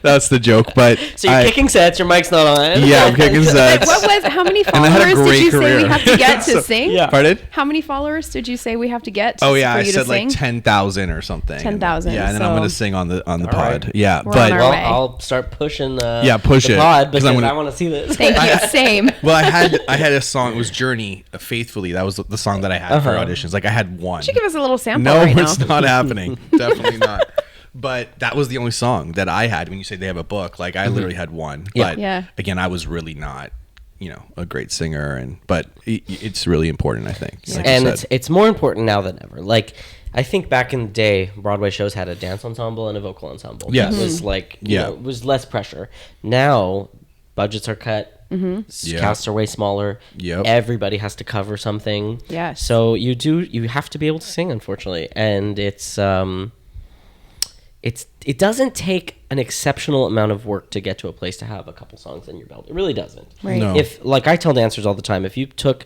that's the joke. But So you're kicking sets, your mic's not on. Yeah, I'm kicking sets. How many And I had a followers did great you say we career. have to get to So- sing? Yeah. Pardon? How many followers did you say we have to get Oh yeah, for I you to said sing? like 10,000 or something. 10,000, Yeah, and then I'm so- gonna sing on the pod. right. Yeah, We're but on our Well, way. I'll start pushing push the it, pod 'cause because I'm gonna- I want to see this. Thank you. Same. well, I had a song. It was Journey, Faithfully. That was the song that I had for auditions. Like I had one. You should give us a little sample No, right now. it's not happening. Definitely not. But that was the only song that I had. When you say they have a book, like I literally had one. Yeah. But Yeah. again, I was really not, a great singer. But it's really important, I think. Like you And said. it's more important now than ever. Like, I think back in the day, Broadway shows had a dance ensemble and a vocal ensemble. Yes. It was like, Yeah. it was less pressure. Now, budgets are cut. Yeah. Casts are way smaller. Yep. Everybody has to cover something. Yes. So you have to be able to sing, unfortunately. And it doesn't take an exceptional amount of work to get to a place to have a couple songs in your belt. It really doesn't. Right. No. If, like, I tell dancers all the time, if you took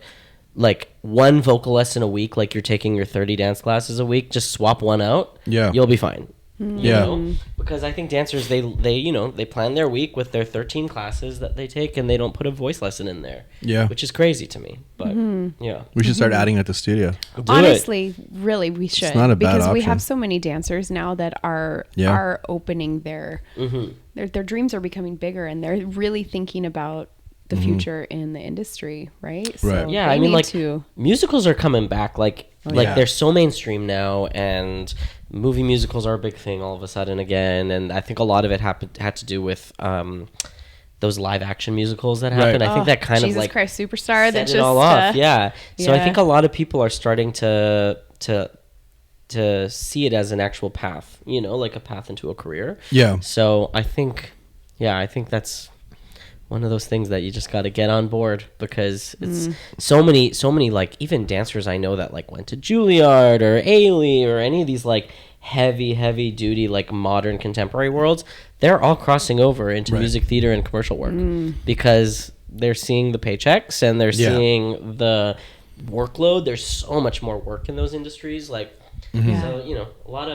like one vocal lesson a week, like you're taking your 30 dance classes a week, just swap one out. Yeah. You'll be fine. Yeah. Because I think dancers, they plan their week with their 13 classes that they take, and they don't put a voice lesson in there. Yeah. Which is crazy to me. But yeah. We should start adding at the studio. Do it. Honestly, really, we should. not a bad because we option. have so many dancers now that are opening their dreams are becoming bigger, and they're really thinking about the future in the industry, right? Right. Yeah, they I mean, need like, to. musicals are coming back. Like yeah. they're so mainstream now, and movie musicals are a big thing all of a sudden again. And I think a lot of it had to do with those live action musicals that happened. Right. I think that kind Jesus of like Christ Superstar set that it just all off. Yeah. So I yeah. think a lot of people are starting to see it as an actual path, like a path into a career. Yeah. So I think that's one of those things that you just got to get on board, because it's so many like even dancers I know that like went to Juilliard or Ailey or any of these like heavy duty like modern contemporary worlds. They're all crossing over into Right. music theater and commercial work because they're seeing the paychecks and they're Yeah. seeing the workload. There's so much more work in those industries. Like, Yeah. so a lot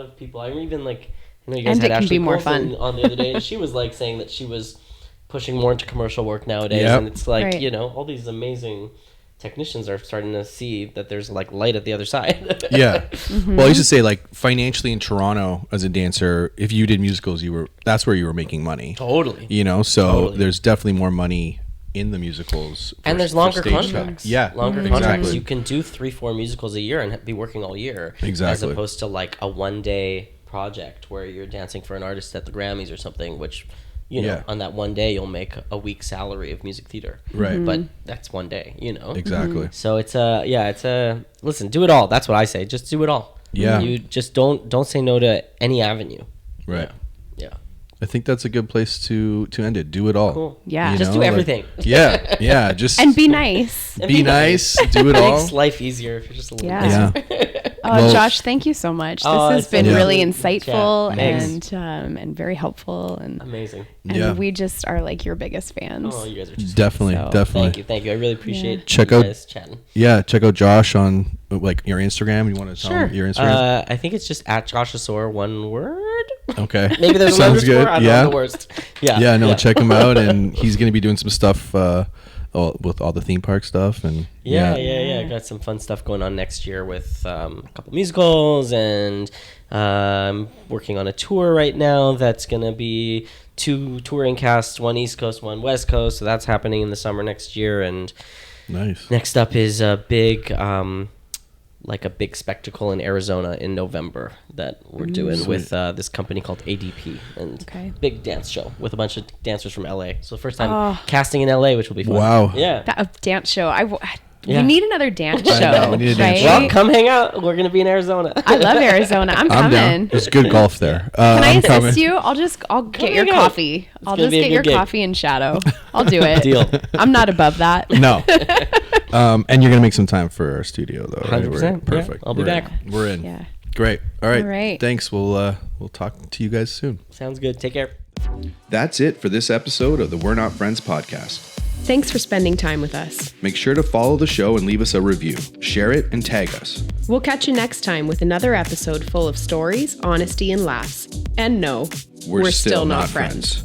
of people. I even like, you guys And had it can Ashley be more Coulson fun. on the other day, and she was like saying that she was pushing more into commercial work nowadays, Yep. and it's like Right. all these amazing technicians are starting to see that there's like light at the other side. Yeah. Well, I used to say like financially in Toronto as a dancer, if you did musicals, that's where you were making money. Totally. You know, so Totally. the's definitely more money in the musicals. And there's longer contracts. Yeah. Longer contracts. Exactly. You can do 3-4 musicals a year and be working all year. Exactly. As opposed to like a one-day project where you're dancing for an artist at the Grammys or something, which, you know, on that one day you'll make a week's salary of music theater. Right. But that's one day, you know. Exactly. So it's listen, do it all. That's what I say. Just do it all. Yeah. You just don't say no to any avenue. Right. Yeah. I think that's a good place to end it. Do it all. Cool. Yeah. You Just know, do everything. Yeah. Just And be nice. be nice. Do it all. Makes life easier if you're just a little Yeah. nicer. Well, Josh, thank you so much. This Oh, has it's been been really fun. insightful Yeah. and very helpful, and Amazing. we just are like your biggest fans. Oh, you guys are just Definitely. So, Thank you. I really appreciate Check you out- guys chatting. Yeah. Check out Josh on like your Instagram. You want to tell him your Instagram? I think it's just at Josh Assor, one word. Okay. Maybe there's an Sounds underscore. good. I don't Yeah. know the worst. Yeah. Yeah, no, check him out, and he's going to be doing some stuff with all the theme park stuff, and Yeah. Got some fun stuff going on next year with a couple musicals, and working on a tour right now that's going to be 2 touring casts, one East Coast, one West Coast. So that's happening in the summer next year. And nice. next up is a big spectacle in Arizona in November that we're doing with this company called ADP, and big dance show with a bunch of dancers from LA. So first time casting in LA, which will be fun. Wow. Yeah. A dance show. Yeah. We need another dance I know, show. we need a dance right? Well, come hang out. We're gonna be in Arizona. I love Arizona. I'm I'm down. coming. There's good golf there. Can I I'm assist coming. you? I'll get your hang out. coffee. I'll gonna just be a get good your gig. coffee and shadow. I'll do it. Deal. I'm not above that. No. And you're gonna make some time for our studio, though. Right? 100%. We're- Perfect. Yeah, I'll be We're in. back. We're in. Yeah. Great. All right. All right. Thanks. We'll talk to you guys soon. Sounds good. Take care. That's it for this episode of the We're Not Friends podcast. Thanks for spending time with us. Make sure to follow the show and leave us a review. Share it and tag us. We'll catch you next time with another episode full of stories, honesty, and laughs. And no, We're still not friends.